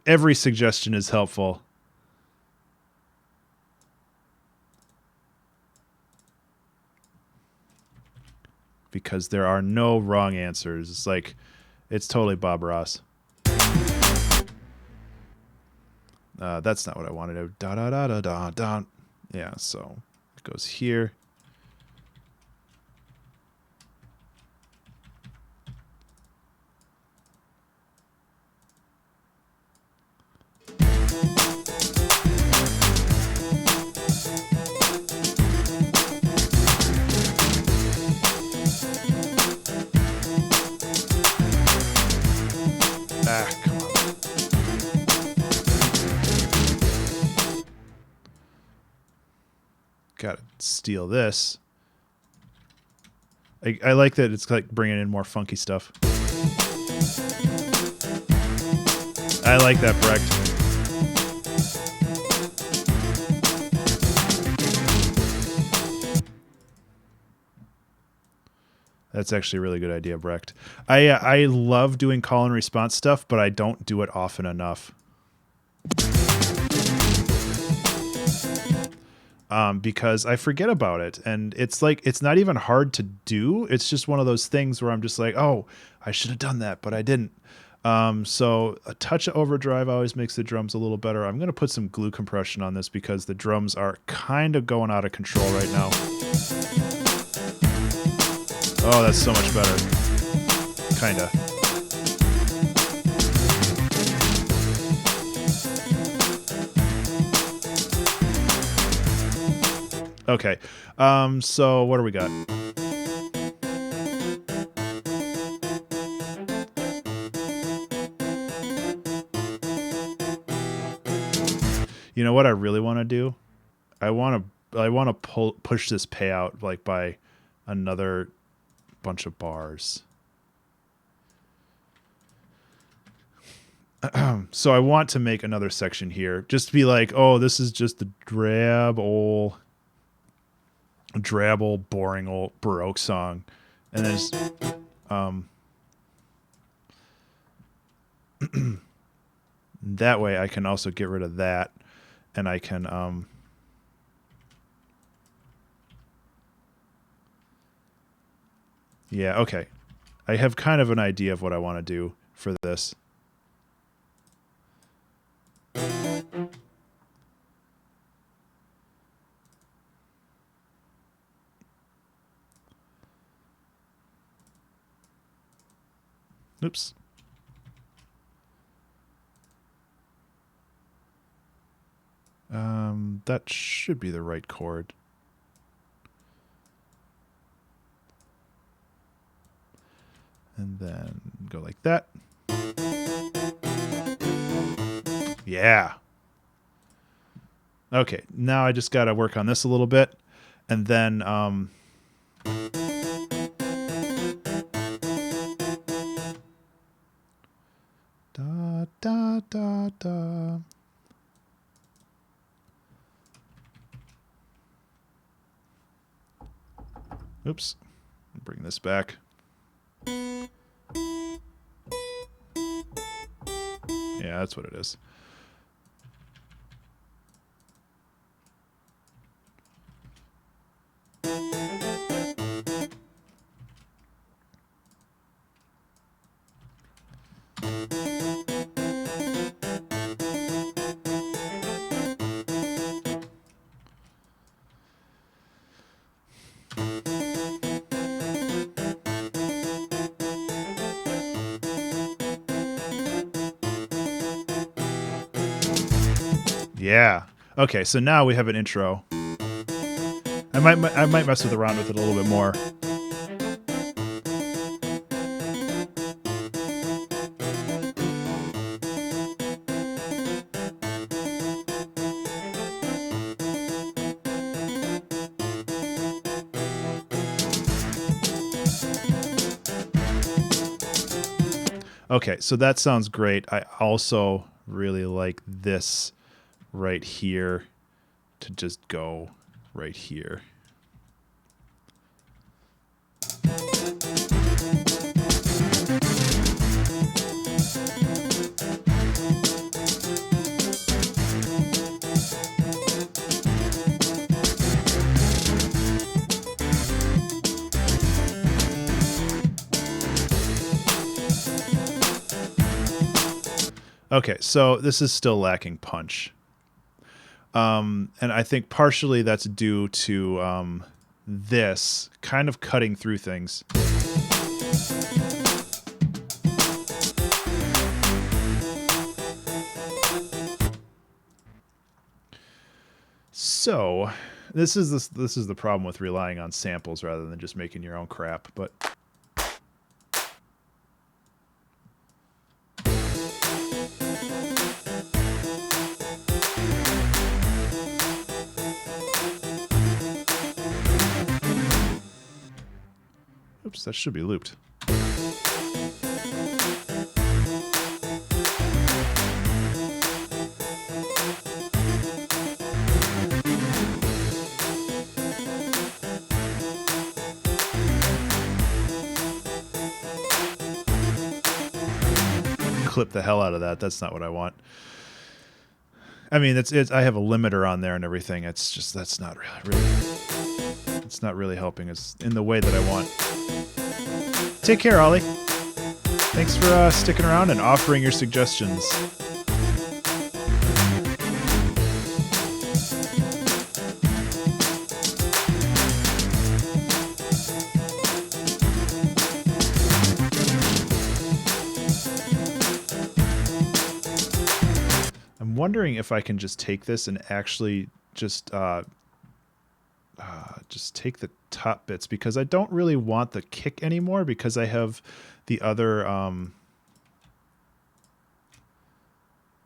Every suggestion is helpful. Because there are no wrong answers. It's like, it's totally Bob Ross. That's not what I wanted to. Da da da da da da. Yeah, so it goes here. Ah, come on. Gotta steal this. I like that it's like bringing in more funky stuff. I like that, Brecht. That's actually a really good idea, Brecht. I love doing call and response stuff, but I don't do it often enough. Because I forget about it, and it's like it's not even hard to do. It's just one of those things where I'm just like, oh, I should have done that, but I didn't. So a touch of overdrive always makes the drums a little better. I'm gonna put some glue compression on this because the drums are kind of going out of control right now. Oh, that's so much better. Kinda. Okay. So what do we got? You know what I really want to do? I want to push this payout like by another bunch of bars. So I want to make another section here, just to be like, oh, this is just the drab old, boring old Baroque song, and there's that way I can also get rid of that, and I can yeah, okay. I have kind of an idea of what I want to do for this. Oops. That should be the right chord. And then go like that. Yeah. Okay, now I just got to work on this a little bit. And then da da da da. Oops. Bring this back. Yeah, that's what it is. Yeah. Okay, so now we have an intro. I might mess around with it a little bit more. Okay, so that sounds great. I also really like this right here to just go right here. Okay, so this is still lacking punch. And I think partially that's due to this kind of cutting through things. So this is the problem with relying on samples rather than just making your own crap, but oops, that should be looped. Clip the hell out of that. That's not what I want. I mean, it's I have a limiter on there and everything. It's just that's not really it's not really helping us in the way that I want. Take care, Ollie. Thanks for sticking around and offering your suggestions. I'm wondering if I can just take this and actually just take the top bits, because I don't really want the kick anymore because I have the other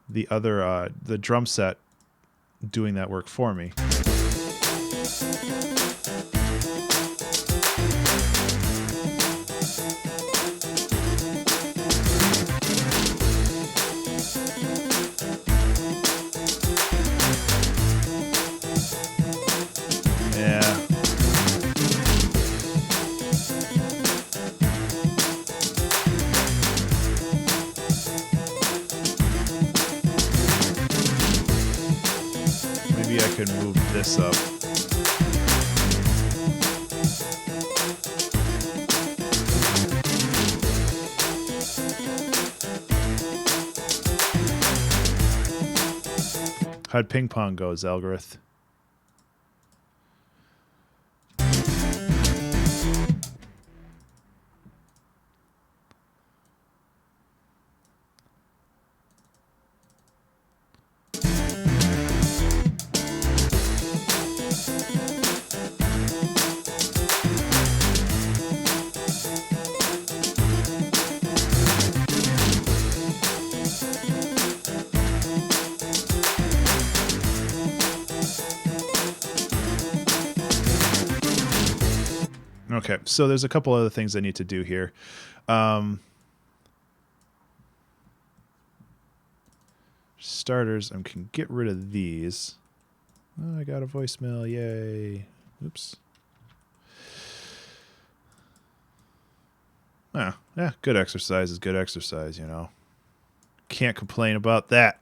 the drum set doing that work for me. Maybe I can move this up. How'd ping pong go, Zelgareth? Okay, so there's a couple other things I need to do here. Starters, I can get rid of these. Oh, I got a voicemail, yay. Oops. Oh, yeah, good exercise is good exercise, you know. Can't complain about that.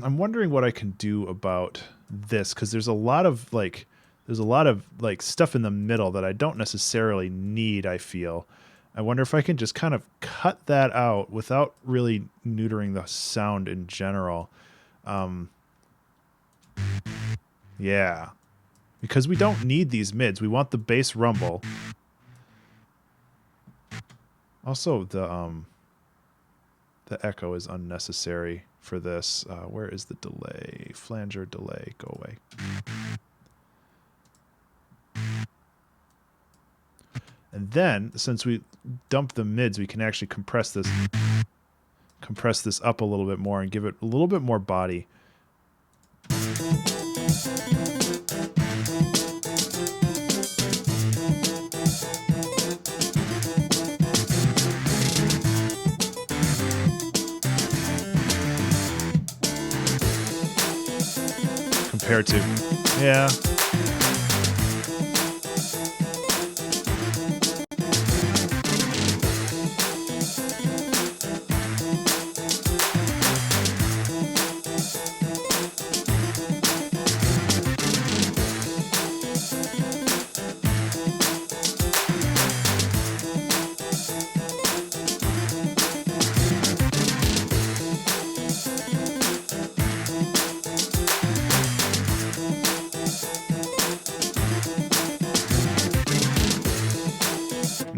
I'm wondering what I can do about this, because there's a lot of stuff in the middle that I don't necessarily need, I feel. I wonder if I can just kind of cut that out without really neutering the sound in general. Yeah. Because we don't need these mids. We want the bass rumble. Also, the echo is unnecessary for this. Where is the delay? Flanger delay. Go away. And then, since we dumped the mids, we can actually compress this up a little bit more and give it a little bit more body. Compared to, yeah.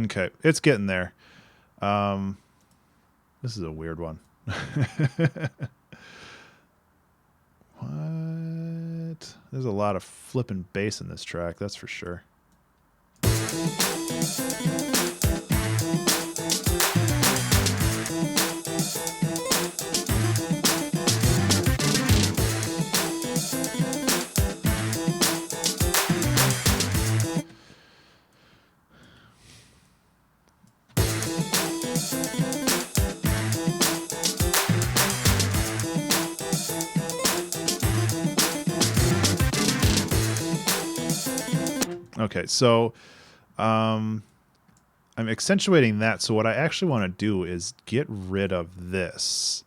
Okay, it's getting there. This is a weird one. What? There's a lot of flipping bass in this track, that's for sure. Okay, so I'm accentuating that. So what I actually want to do is get rid of this.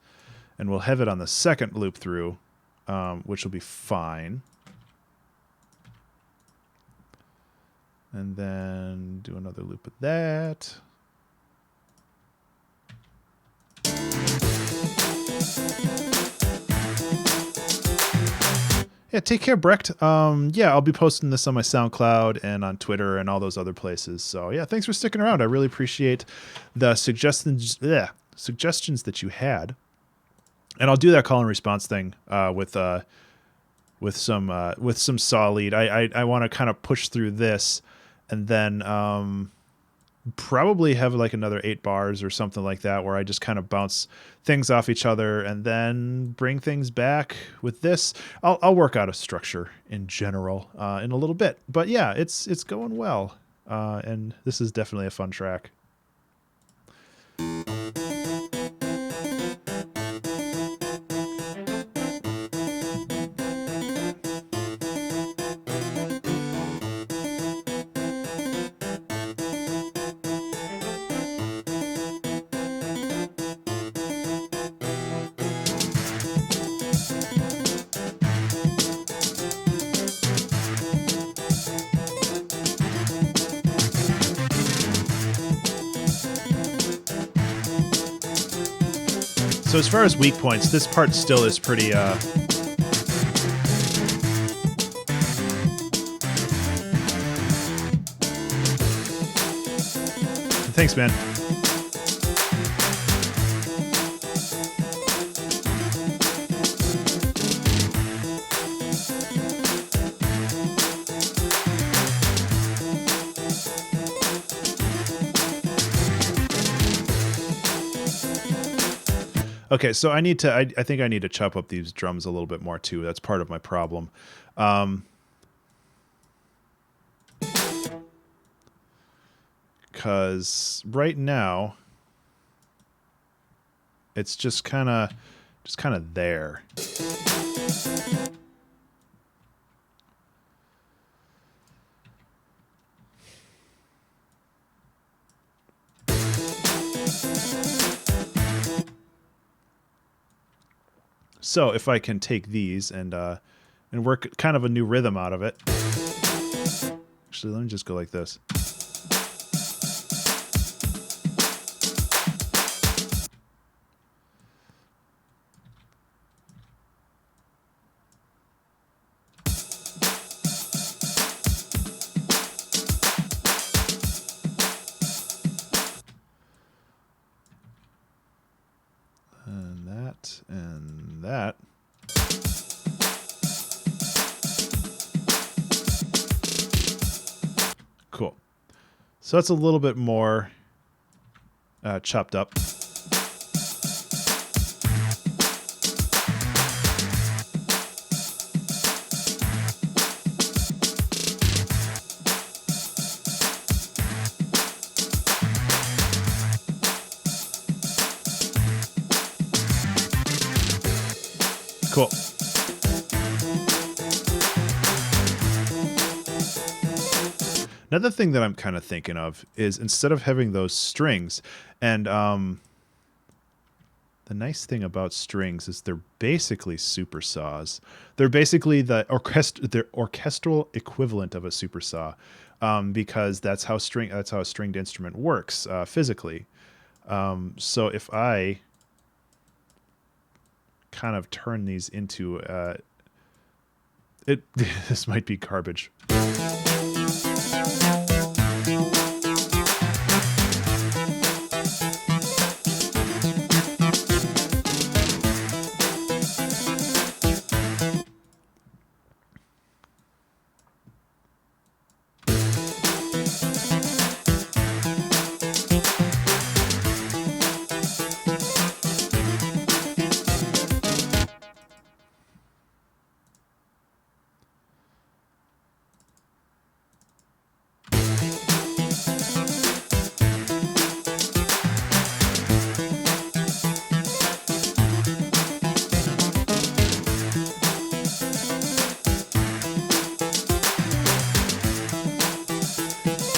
And we'll have it on the second loop through, which will be fine. And then do another loop of that. Yeah, take care, Brecht. Yeah, I'll be posting this on my SoundCloud and on Twitter and all those other places. So yeah, thanks for sticking around. I really appreciate the suggestions that you had. And I'll do that call and response thing with some saw lead. I want to kind of push through this, and then probably have like another 8 bars or something like that, where I just kind of bounce things off each other and then bring things back with this. I'll work out a structure in general in a little bit, but yeah, it's going well, and this is definitely a fun track. So as far as weak points, this part still is pretty Thanks, man. Okay, so I need to. I think I need to chop up these drums a little bit more too. That's part of my problem. Because right now, it's just kind of there. So if I can take these and work kind of a new rhythm out of it. Actually, let me just go like this. And that, and that. Cool. So that's a little bit more chopped up. Cool. Another thing that I'm kind of thinking of is instead of having those strings, and the nice thing about strings is they're basically super saws. They're basically the orchestral equivalent of a super saw, because that's how a stringed instrument works physically. So if I kind of turn these into this might be garbage.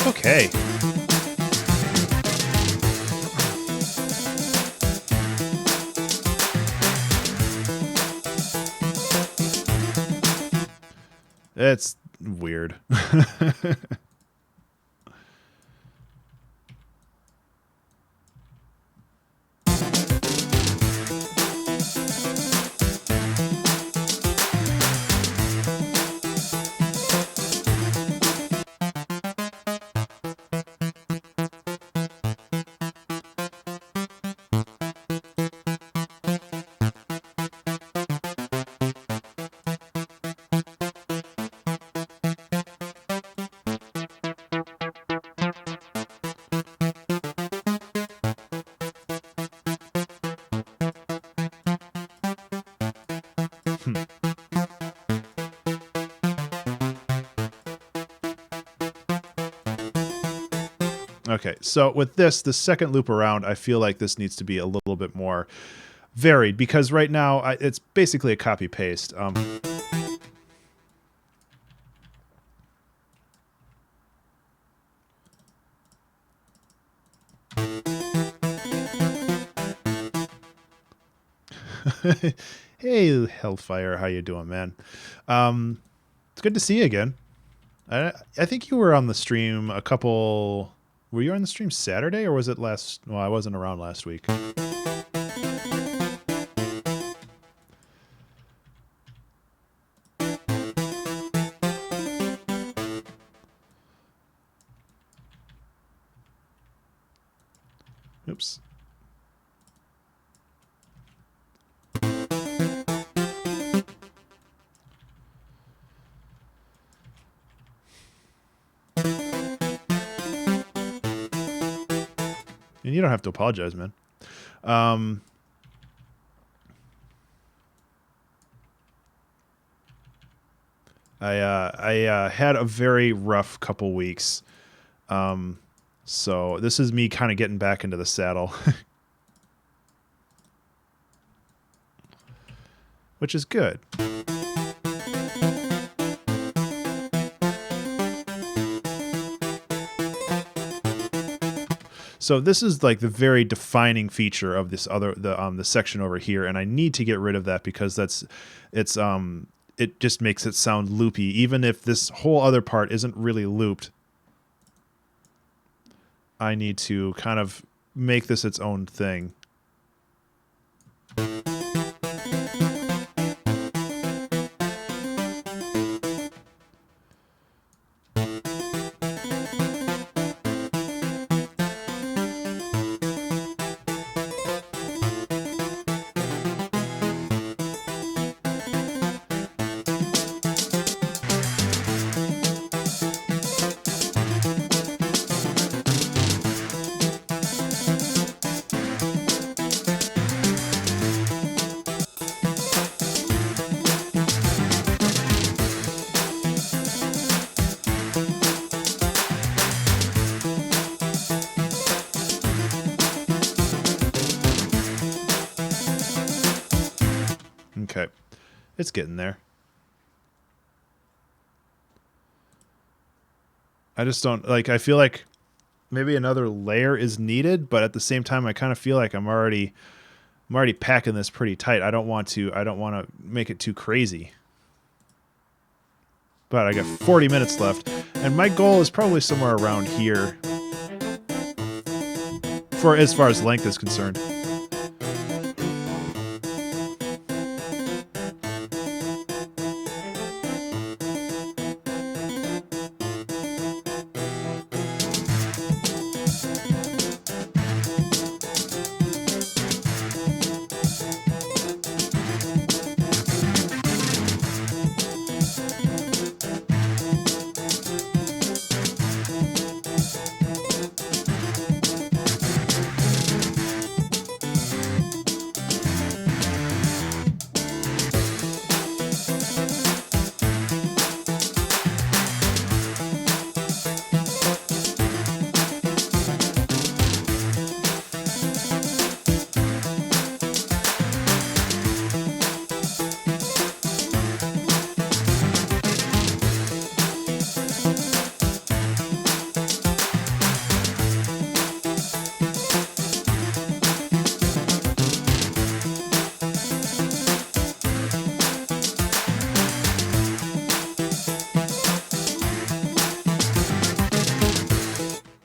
Okay. It's weird. Okay, so with this, the second loop around, I feel like this needs to be a little bit more varied because right now it's basically a copy paste. Hey, Hellfire, how you doing, man? It's good to see you again. I think you were on the stream a couple. Were you on the stream Saturday or was it last? Well, I wasn't around last week. Oops. And you don't have to apologize, man. I had a very rough couple weeks. So this is me kind of getting back into the saddle. Which is good. So this is like the very defining feature of this the section over here, and I need to get rid of that because it just makes it sound loopy, even if this whole other part isn't really looped. I need to kind of make this its own thing. Okay, it's getting there. I just don't like. I feel like maybe another layer is needed, but at the same time, I kind of feel like I'm already packing this pretty tight. I don't want to make it too crazy. But I got 40 minutes left, and my goal is probably somewhere around here for as far as length is concerned.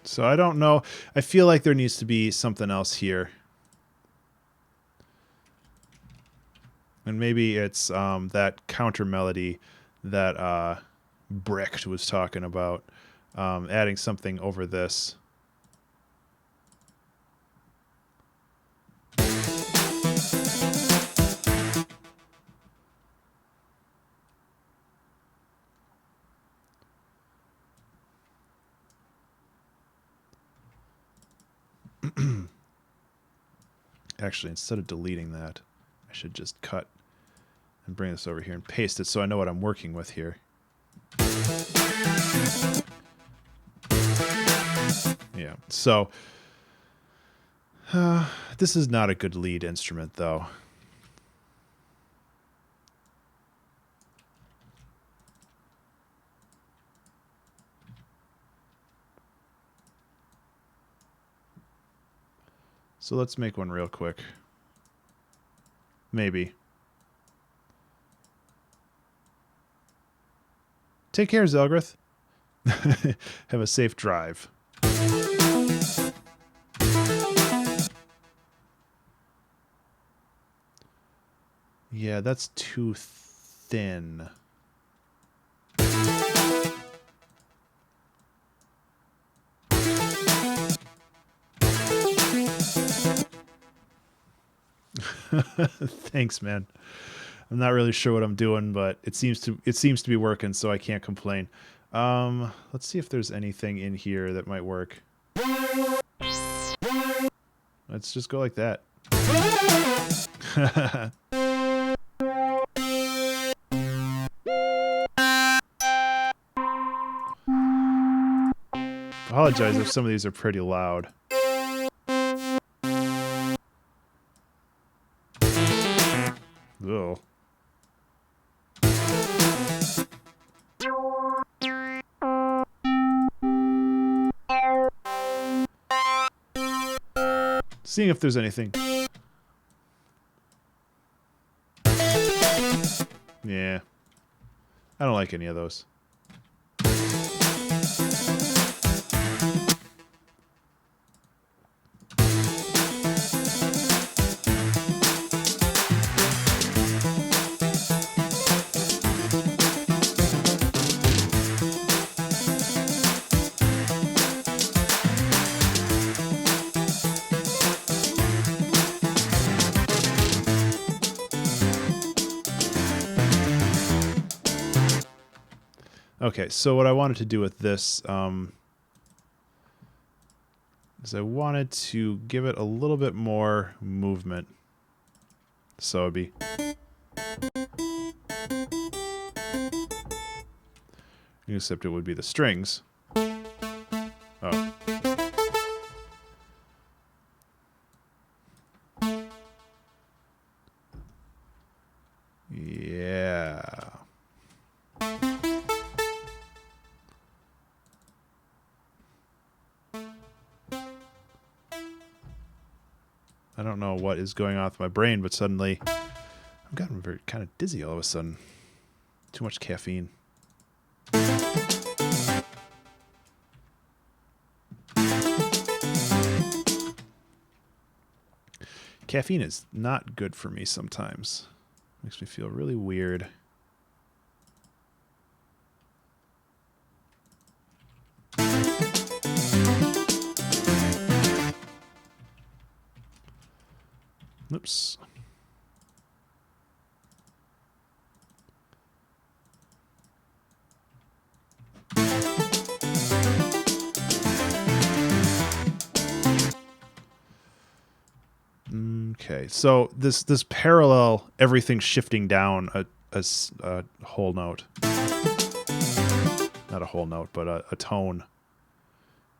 So I don't know. I feel like there needs to be something else here. And maybe it's that counter melody that Brecht was talking about, adding something over this. Actually, instead of deleting that, I should just cut and bring this over here and paste it so I know what I'm working with here. Yeah, so this is not a good lead instrument, though. So let's make one real quick. Maybe. Take care, Zelgrith. Have a safe drive. Yeah, that's too thin. Thanks, man. I'm not really sure what I'm doing, but it seems to be working, so I can't complain. Let's see if there's anything in here that might work. Let's just go like that. Apologize if some of these are pretty loud. Ugh. Seeing if there's anything. Yeah. I don't like any of those. Okay, so what I wanted to do with this is I wanted to give it a little bit more movement. So it'd be... Except it would be the strings. Oh. Yeah. I don't know what is going on with my brain, but suddenly I've gotten very kind of dizzy all of a sudden. Too much caffeine. Caffeine is not good for me sometimes. Makes me feel really weird. Oops. Okay, so this parallel, everything shifting down a whole note. Not a whole note, but a tone.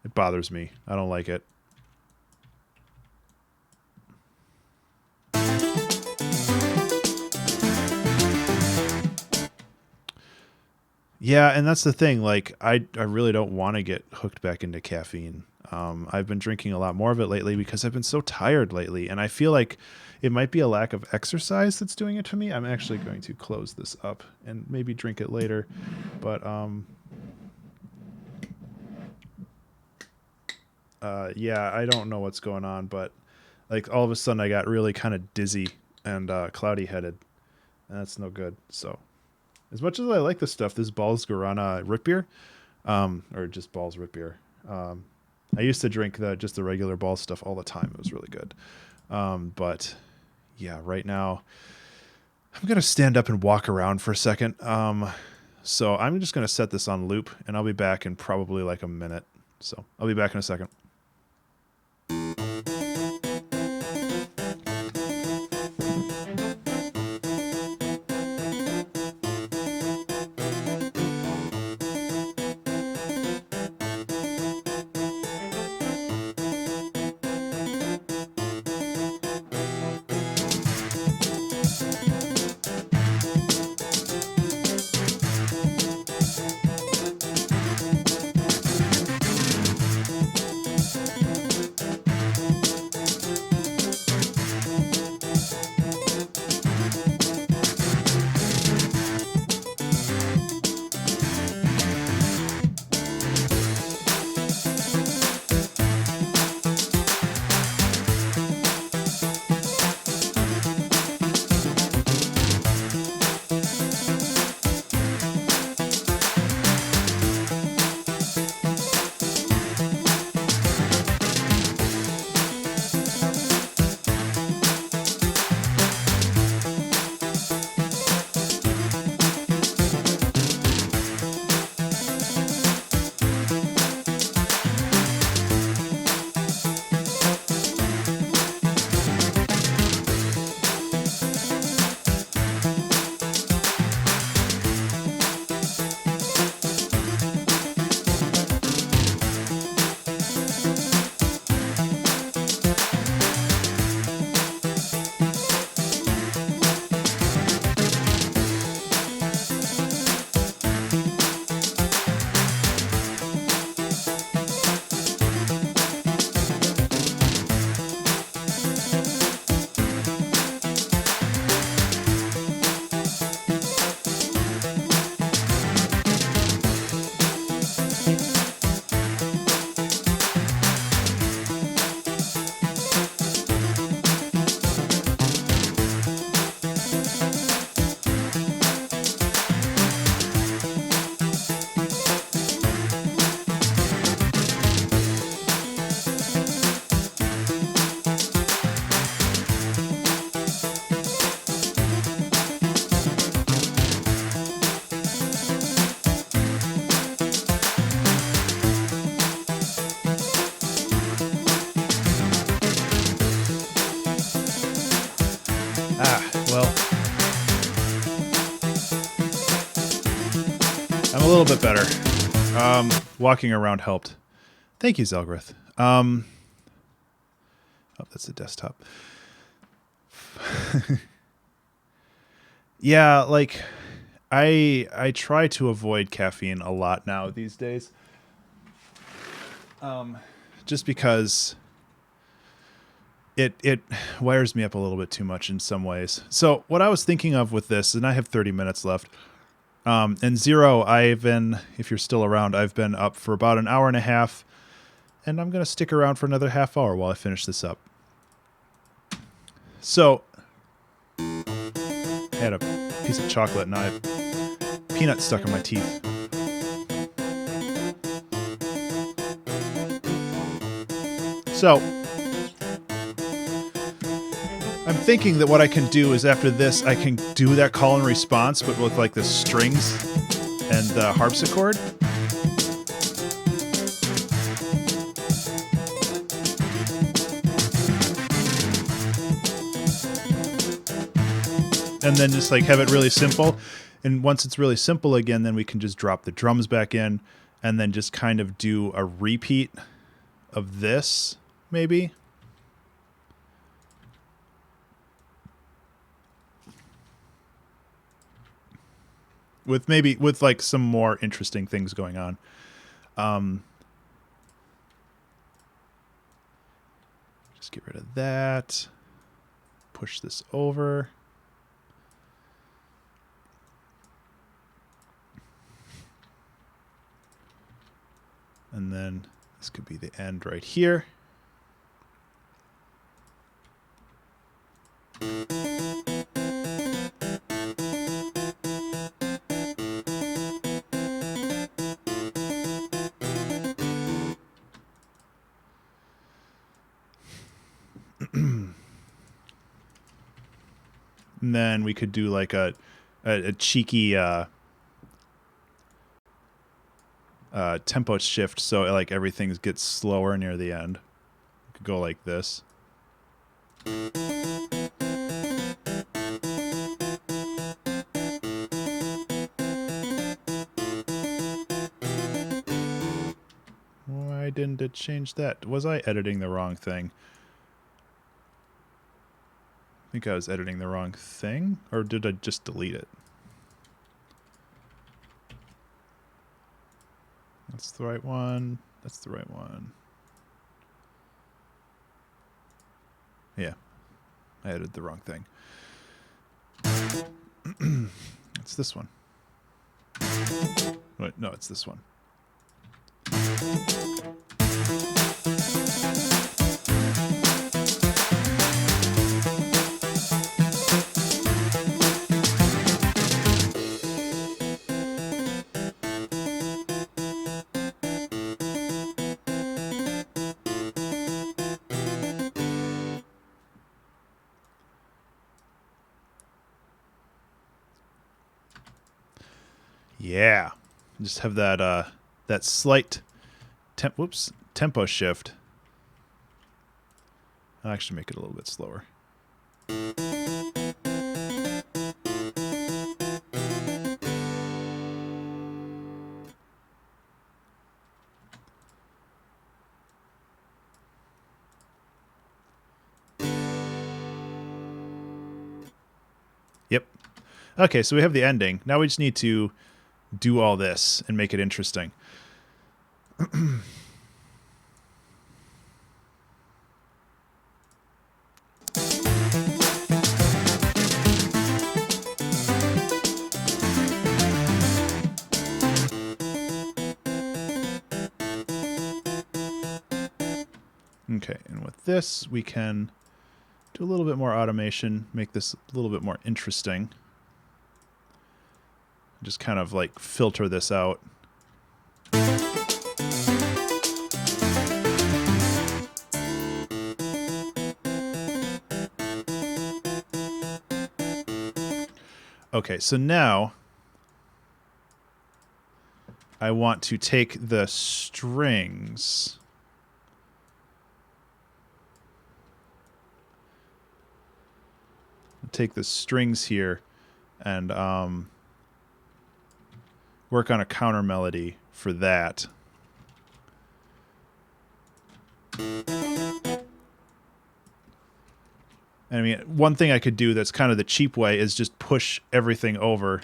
It bothers me. I don't like it. Yeah, and that's the thing. Like, I really don't want to get hooked back into caffeine. I've been drinking a lot more of it lately because I've been so tired lately, and I feel like it might be a lack of exercise that's doing it to me. I'm actually going to close this up and maybe drink it later, but yeah, I don't know what's going on, but like all of a sudden I got really kind of dizzy and cloudy headed, and that's no good. So as much as I like this stuff, this Ball's Guarana root beer, or just Ball's root beer, I used to drink just the regular Ball stuff all the time. It was really good. But yeah, right now I'm going to stand up and walk around for a second. So I'm just going to set this on loop, and I'll be back in probably like a minute. So I'll be back in a second. little bit better. Walking around helped. Thank you, Zelgrith. Oh, that's the desktop. Yeah, like I try to avoid caffeine a lot now these days. Just because it wires me up a little bit too much in some ways. So what I was thinking of with this, and I have 30 minutes left. And Zero, I've been, if you're still around, I've been up for about an hour and a half, and I'm going to stick around for another half hour while I finish this up. So, I had a piece of chocolate and I have peanuts stuck in my teeth. So, I'm thinking that what I can do is after this, I can do that call and response, but with like the strings and the harpsichord. And then just like have it really simple. And once it's really simple again, then we can just drop the drums back in and then just kind of do a repeat of this, maybe. With like some more interesting things going on. Just get rid of that. Push this over. And then this could be the end right here. And then we could do like a cheeky tempo shift, so like everything gets slower near the end. We could go like this. Why didn't it change that? Was I editing the wrong thing? I think I was editing the wrong thing, or did I just delete it? That's the right one. That's the right one. Yeah, I edited the wrong thing. It's this one. Wait, no, it's this one. Yeah, just have that that slight tempo shift. I'll actually make it a little bit slower. Yep. Okay, so we have the ending. Now we just need to do all this and make it interesting. Okay, and with this, we can do a little bit more automation, make this a little bit more interesting. Just kind of like filter this out. Okay, so now I want to take the strings. Take the strings here and work on a counter melody for that. I mean, one thing I could do that's kind of the cheap way is just push everything over.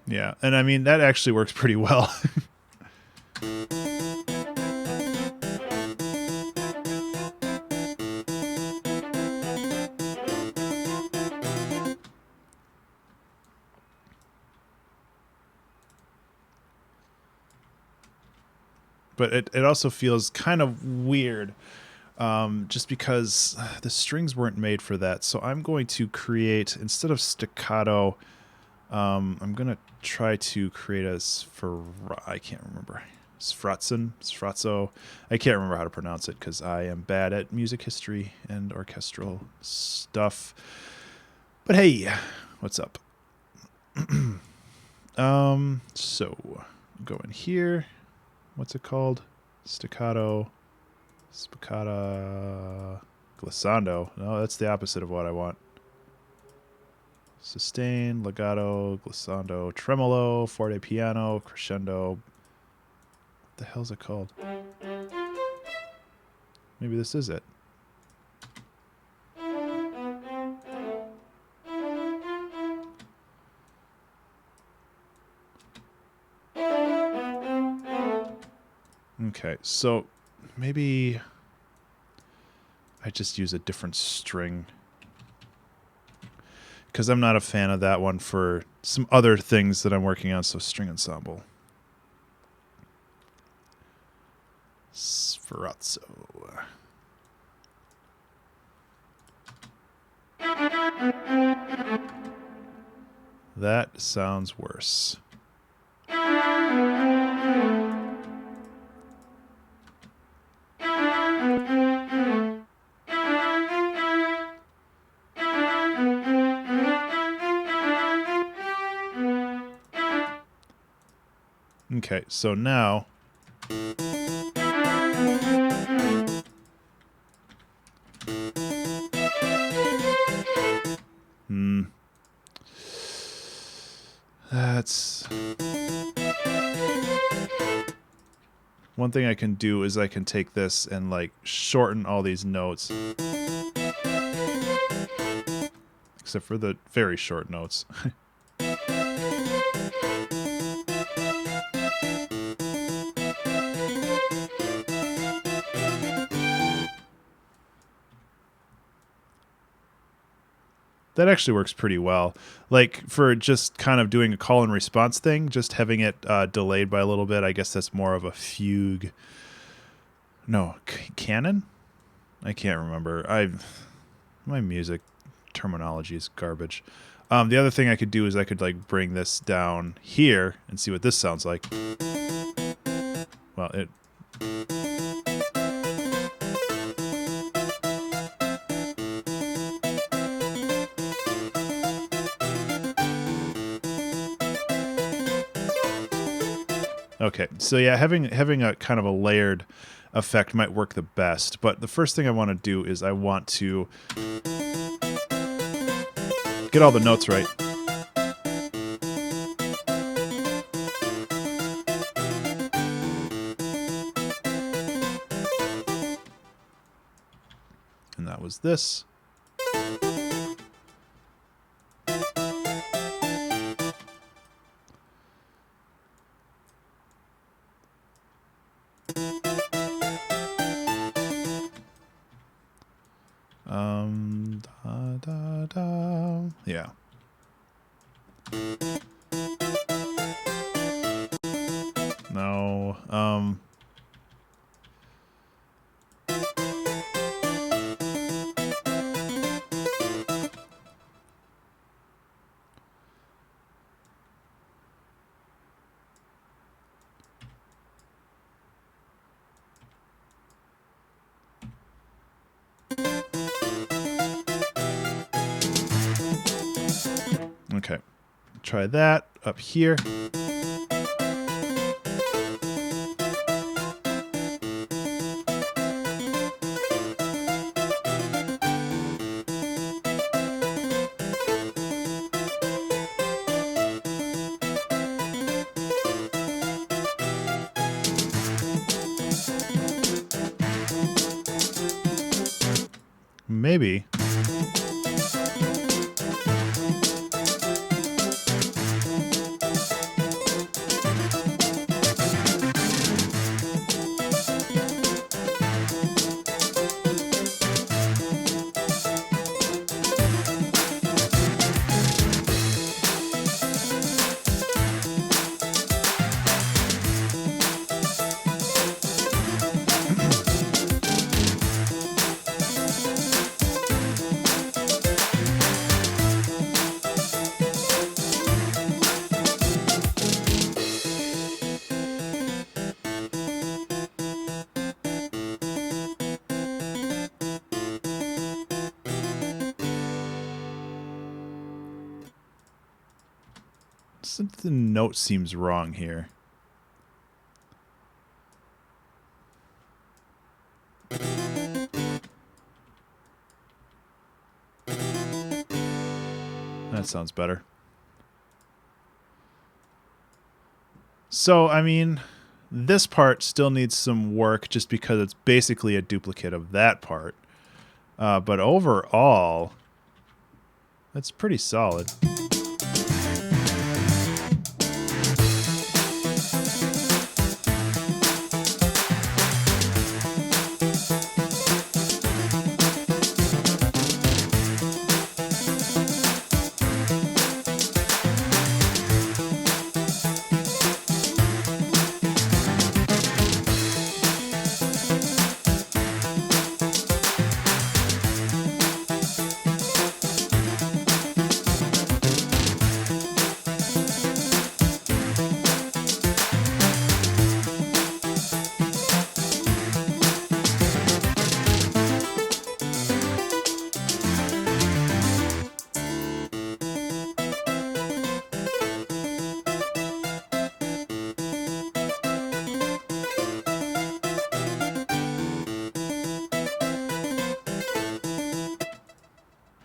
Yeah, and I mean, that actually works pretty well. But it also feels kind of weird just because the strings weren't made for that. So I'm going to create, instead of staccato, I'm going to try to create a I can't remember. Sfrazzo. I can't remember how to pronounce it because I am bad at music history and orchestral stuff. But hey, what's up? So go in here. What's it called? Staccato, spiccata, glissando. No, that's the opposite of what I want. Sustain, legato, glissando, tremolo, forte piano, crescendo. What the hell's it called? Maybe this is it. Okay, so maybe I just use a different string because I'm not a fan of that one for some other things that I'm working on. So string ensemble. Sferrazzo. That sounds worse. Okay, so now that's one thing I can do is I can take this and like shorten all these notes. Except for the very short notes. That actually works pretty well. Like for just kind of doing a call and response thing, just having it delayed by a little bit, I guess that's more of a fugue. No, canon? I can't remember. My music terminology is garbage. The other thing I could do is I could like bring this down here and see what this sounds like. Well, it... Okay, so yeah, having a kind of a layered effect might work the best, but the first thing I want to do is I want to get all the notes right. And that was this. Yeah. No. Okay. Try that up here. Maybe. The note seems wrong here. That sounds better. So, I mean, this part still needs some work just because it's basically a duplicate of that part. But overall, that's pretty solid.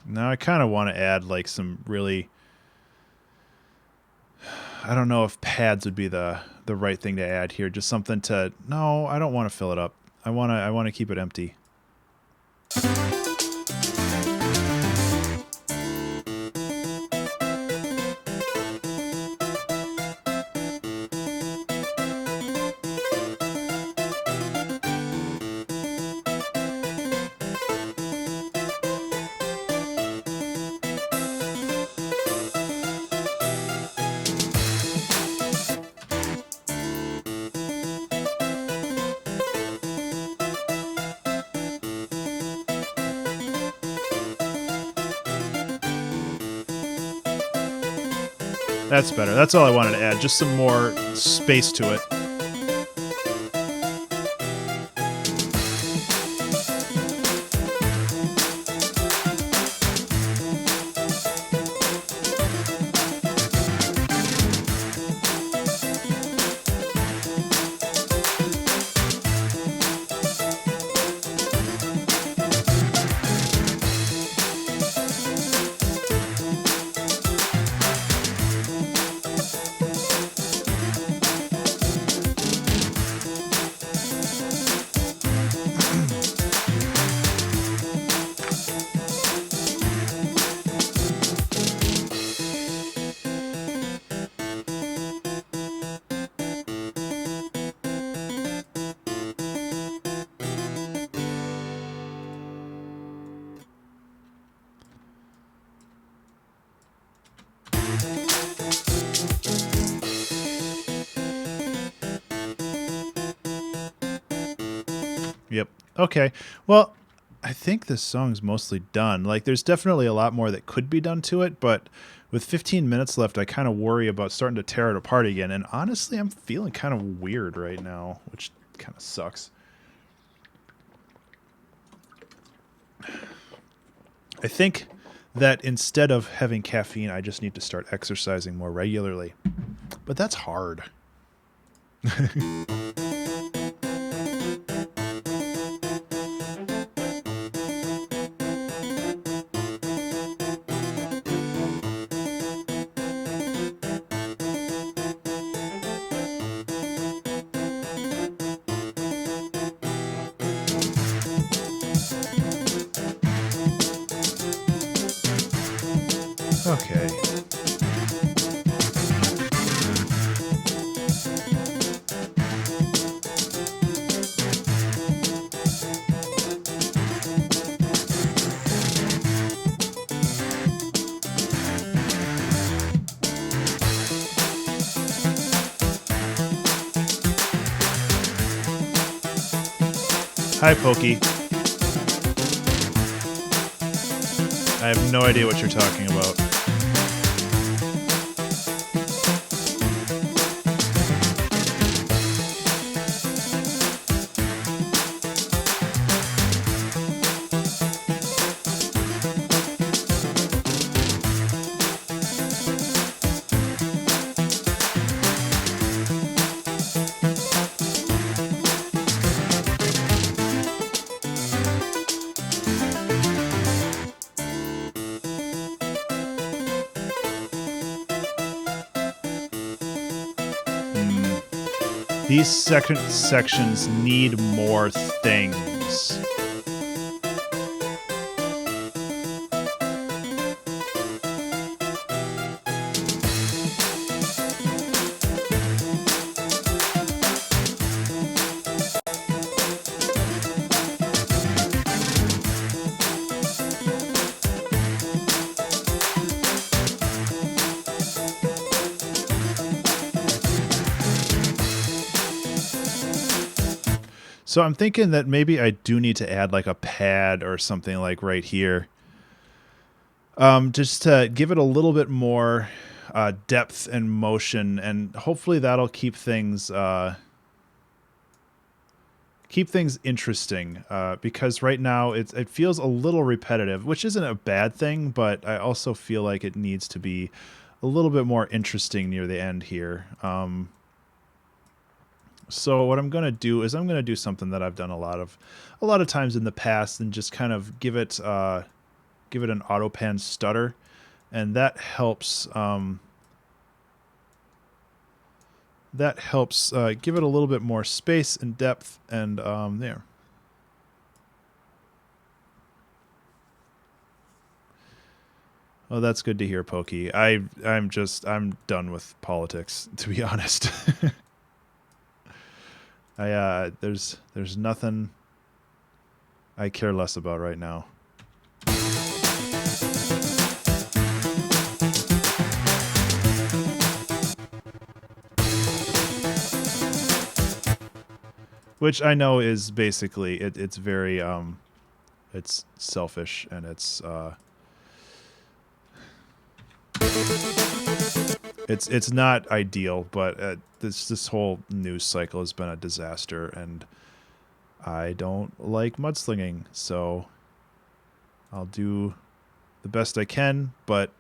Now I kind of want to add like some really, I don't know if pads would be the right thing to add here. Just something to, no, I don't want to fill it up. I want to keep it empty. That's better. That's all I wanted to add. Just some more space to it. Yep. Okay. Well, I think this song's mostly done. Like, there's definitely a lot more that could be done to it, but with 15 minutes left, I kind of worry about starting to tear it apart again. And honestly, I'm feeling kind of weird right now, which kind of sucks. I think that instead of having caffeine, I just need to start exercising more regularly. But that's hard. Okay. Hi, Pokey. I have no idea what you're talking about. These sections need more things. So I'm thinking that maybe I do need to add like a pad or something like right here. Just to give it a little bit more depth and motion, and hopefully that'll keep things interesting. Because right now it feels a little repetitive, which isn't a bad thing, but I also feel like it needs to be a little bit more interesting near the end here. So what I'm going to do is I'm going to do something that I've done a lot of times in the past, and just kind of give it an auto pan stutter, and that helps give it a little bit more space and depth, and there. Oh, that's good to hear, Pokey. I'm done with politics, to be honest. There's nothing I care less about right now. Which I know is basically it's very it's selfish, and it's not ideal, but this whole news cycle has been a disaster, and I don't like mudslinging, so I'll do the best I can, but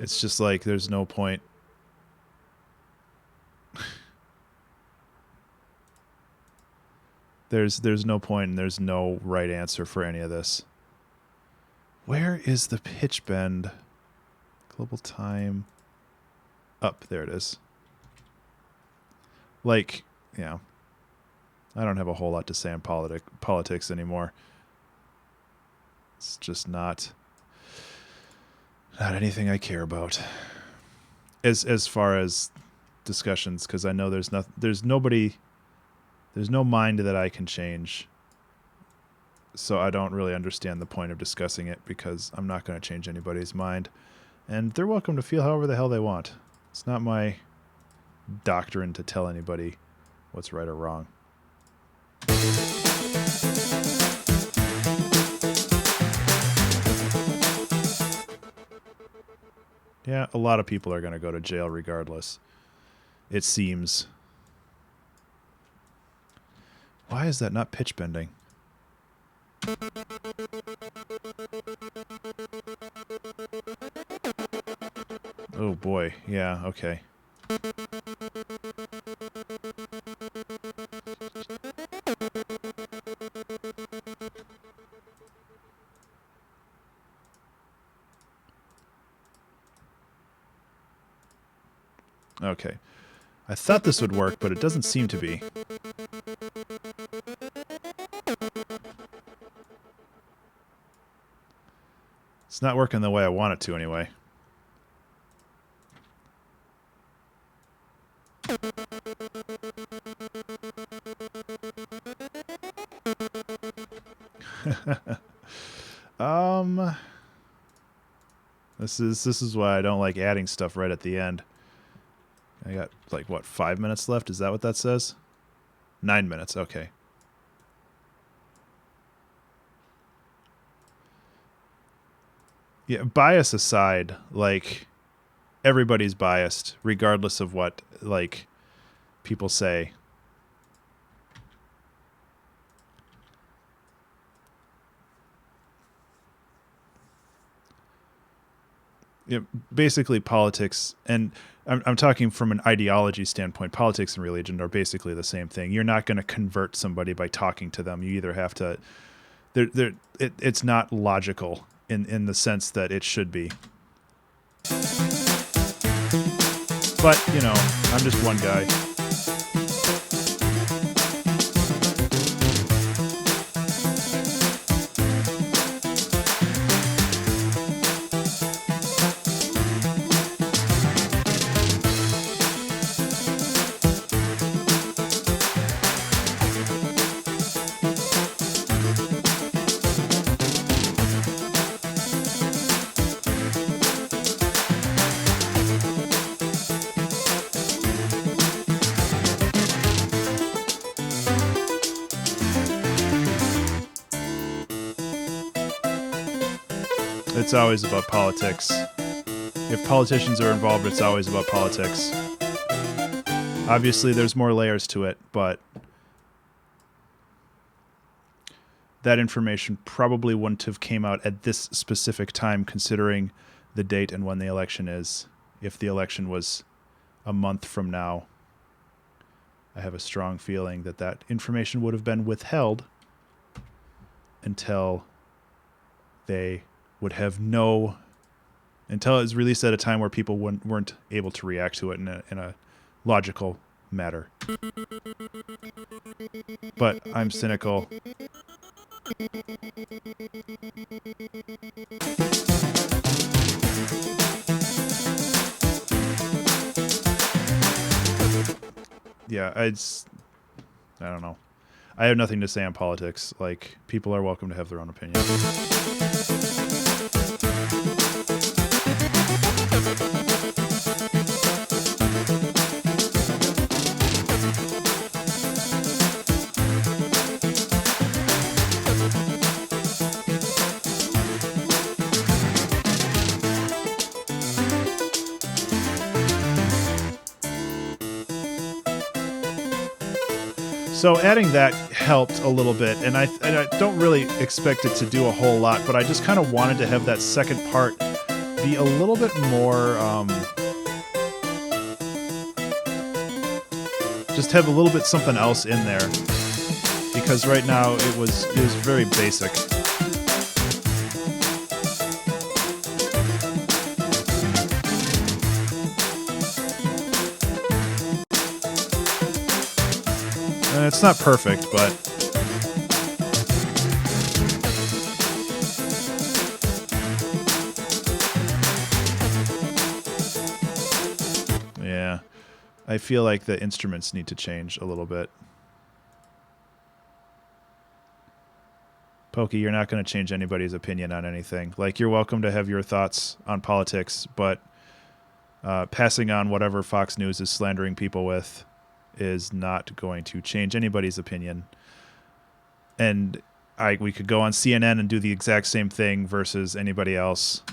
it's just like there's no point. There's no point, and there's no right answer for any of this. Where is the pitch bend? Global time. Up, there it is. Like, yeah. I don't have a whole lot to say on politics anymore. It's just not anything I care about. As far as discussions, because I know there's no mind that I can change. So I don't really understand the point of discussing it, because I'm not going to change anybody's mind. And they're welcome to feel however the hell they want. It's not my doctrine to tell anybody what's right or wrong. Yeah, a lot of people are going to go to jail regardless, it seems. Why is that not pitch bending? Oh boy, yeah, okay. Okay. I thought this would work, but it doesn't seem to be. It's not working the way I want it to anyway. This is why I don't like adding stuff right at the end. I got like what, 5 minutes left? Is that what that says? 9 minutes, okay. Yeah, bias aside, like everybody's biased regardless of what like people say. Yeah, basically politics, and I'm talking from an ideology standpoint. Politics and religion are basically the same thing. You're not going to convert somebody by talking to them. You either have to. It's not logical in the sense that it should be. But you know, I'm just one guy. It's always about politics. If politicians are involved, it's always about politics. Obviously, there's more layers to it, but that information probably wouldn't have came out at this specific time, considering the date and when the election is. If the election was a month from now, I have a strong feeling that that information would have been withheld until they would have until it was released at a time where people weren't able to react to it in a logical manner. But I'm cynical. Yeah, I don't know. I have nothing to say on politics. Like, people are welcome to have their own opinion. So adding that helped a little bit, and I don't really expect it to do a whole lot, but I just kind of wanted to have that second part be a little bit more, just have a little bit something else in there, because right now it was very basic. And it's not perfect, but yeah, I feel like the instruments need to change a little bit. Pokey, you're not going to change anybody's opinion on anything. Like, you're welcome to have your thoughts on politics, but passing on whatever Fox News is slandering people with is not going to change anybody's opinion. And we could go on CNN and do the exact same thing versus anybody else.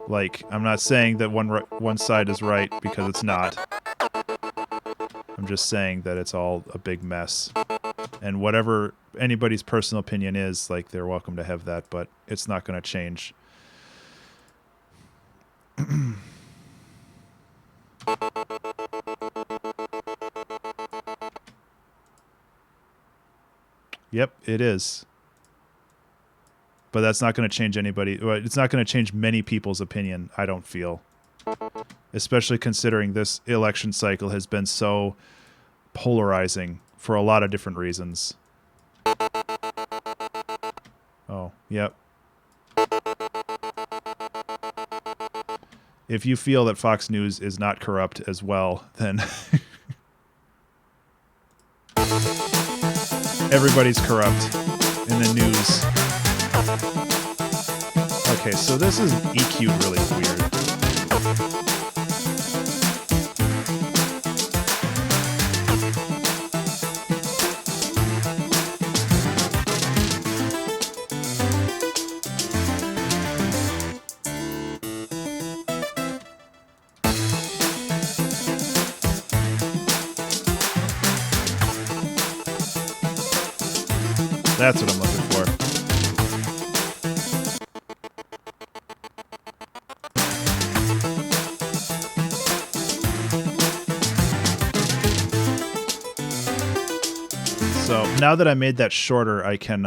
Like, I'm not saying that one side is right, because it's not. I'm just saying that it's all a big mess. And whatever anybody's personal opinion is, like, they're welcome to have that, but it's not going to change. Yep, it is. But that's not going to change anybody. Well, it's not going to change many people's opinion, I don't feel. Especially considering this election cycle has been so polarizing for a lot of different reasons. Oh, yep. If you feel that Fox News is not corrupt as well, then everybody's corrupt in the news. Okay, so this is EQ'd really weird. That's what I'm looking for. So now that I made that shorter, I can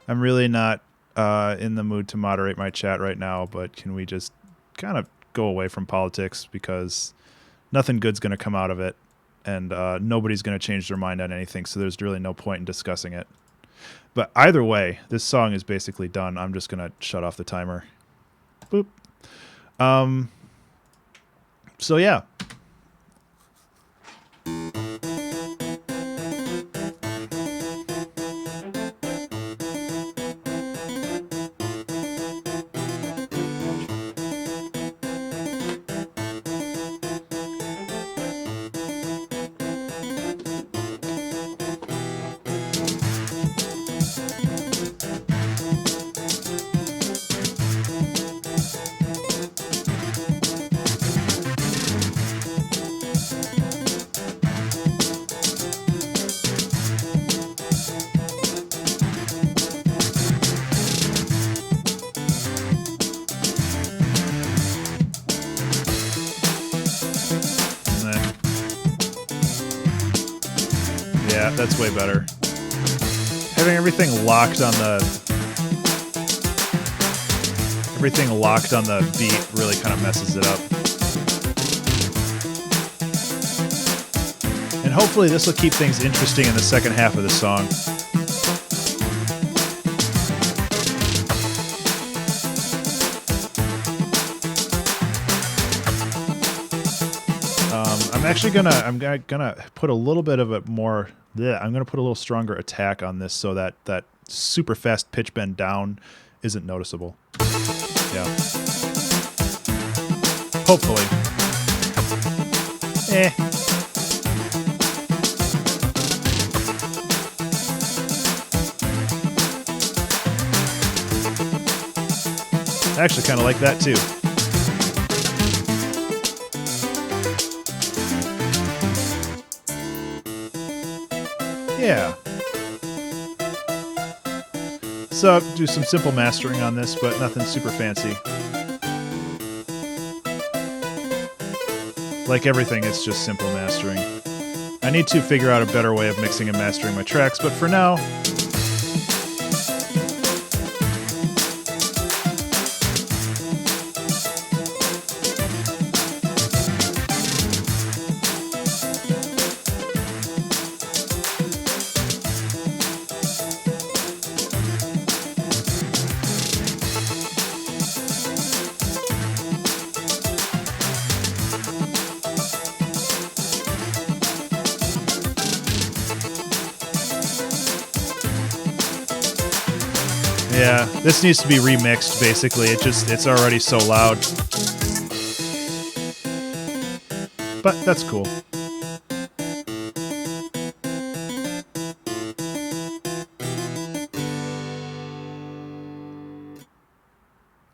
I'm really not in the mood to moderate my chat right now, but can we just kind of go away from politics, because nothing good's going to come out of it, and nobody's going to change their mind on anything, so there's really no point in discussing it. But either way, this song is basically done. I'm just going to shut off the timer. Boop. So yeah. Yeah, that's way better. Having everything locked on the beat really kind of messes it up. And hopefully this will keep things interesting in the second half of the song. I'm gonna put a little bit of a more. I'm gonna put a little stronger attack on this so that that super fast pitch bend down isn't noticeable. Yeah. Hopefully. I actually kind of like that too. Yeah. So do some simple mastering on this, but nothing super fancy. Like everything, it's just simple mastering. I need to figure out a better way of mixing and mastering my tracks, but for now, Yeah, this needs to be remixed, basically. It's already so loud. But that's cool.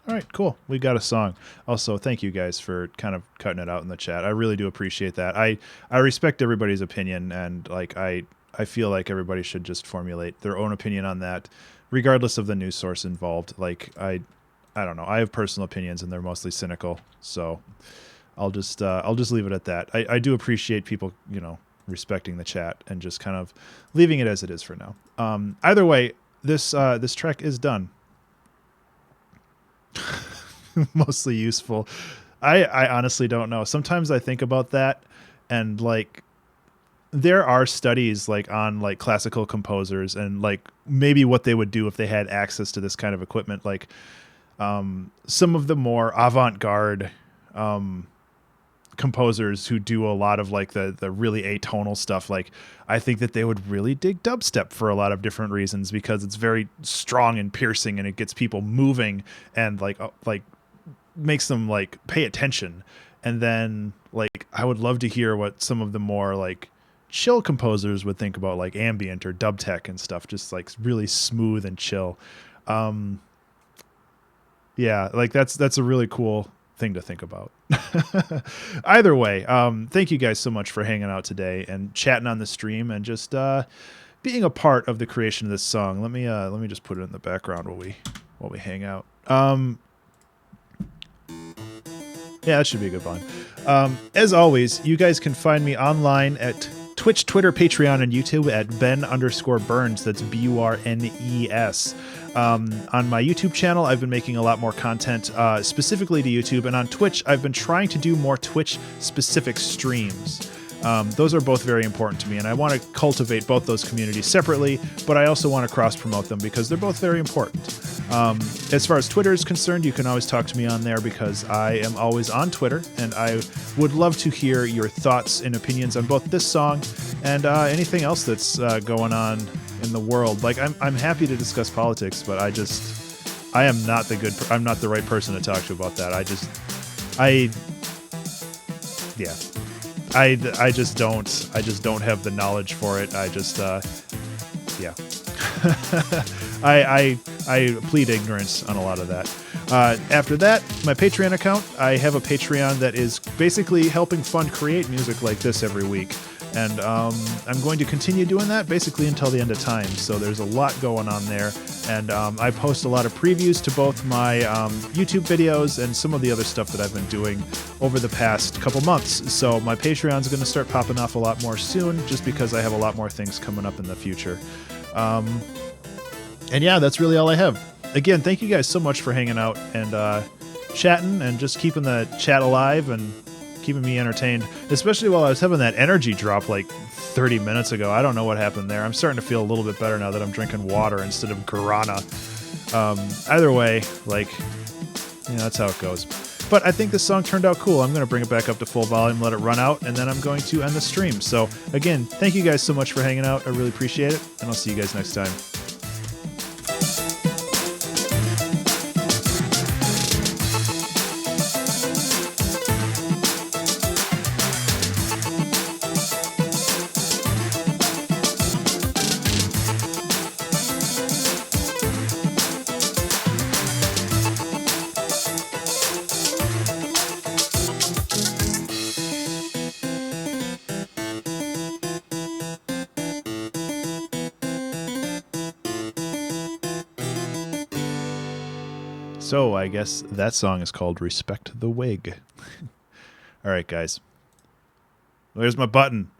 All right, cool. We got a song. Also, thank you guys for kind of cutting it out in the chat. I really do appreciate that. I respect everybody's opinion, and like I feel like everybody should just formulate their own opinion on that, regardless of the news source involved. Like I don't know. I have personal opinions, and they're mostly cynical. So I'll just leave it at that. I do appreciate people, respecting the chat and just kind of leaving it as it is for now. Either way, this track is done. Mostly useful. I honestly don't know. Sometimes I think about that, and like there are studies like on like classical composers and like maybe what they would do if they had access to this kind of equipment. Like some of the more avant-garde composers who do a lot of like the really atonal stuff, like I think that they would really dig dubstep for a lot of different reasons, because it's very strong and piercing and it gets people moving and like makes them like pay attention. And then like I would love to hear what some of the more like chill composers would think about like ambient or dub tech and stuff, just like really smooth and chill. Yeah, like that's a really cool thing to think about. Either way, thank you guys so much for hanging out today and chatting on the stream and just being a part of the creation of this song. Let me just put it in the background while we hang out. Yeah, that should be a good one. As always, you guys can find me online at Twitch, Twitter, Patreon, and YouTube at Ben_Burns. That's BURNES. On my YouTube channel, I've been making a lot more content specifically to YouTube, and on Twitch, I've been trying to do more Twitch-specific streams. Those are both very important to me, and I want to cultivate both those communities separately, but I also want to cross-promote them because they're both very important. As far as Twitter is concerned, you can always talk to me on there because I am always on Twitter, and I would love to hear your thoughts and opinions on both this song and anything else that's going on in the world. Like I'm happy to discuss politics, but I am not I'm not the right person to talk to about that. I just don't have the knowledge for it. I plead ignorance on a lot of that. After that, my Patreon account, I have a Patreon that is basically helping fund create music like this every week. And I'm going to continue doing that basically until the end of time. So there's a lot going on there. And I post a lot of previews to both my YouTube videos and some of the other stuff that I've been doing over the past couple months. So my Patreon's going to start popping off a lot more soon, just because I have a lot more things coming up in the future. And yeah, that's really all I have. Again, thank you guys so much for hanging out and chatting and just keeping the chat alive and keeping me entertained, especially while I was having that energy drop like 30 minutes ago. I don't know what happened there. I'm starting to feel a little bit better now that I'm drinking water instead of guarana. Either way, like, that's how it goes. But I think this song turned out cool. I'm going to bring it back up to full volume, let it run out, and then I'm going to end the stream. So again, thank you guys so much for hanging out. I really appreciate it, and I'll see you guys next time. So I guess that song is called Respect the Wig. All right, guys. Where's my button?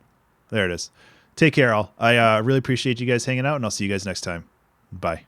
There it is. Take care, all. I really appreciate you guys hanging out, and I'll see you guys next time. Bye.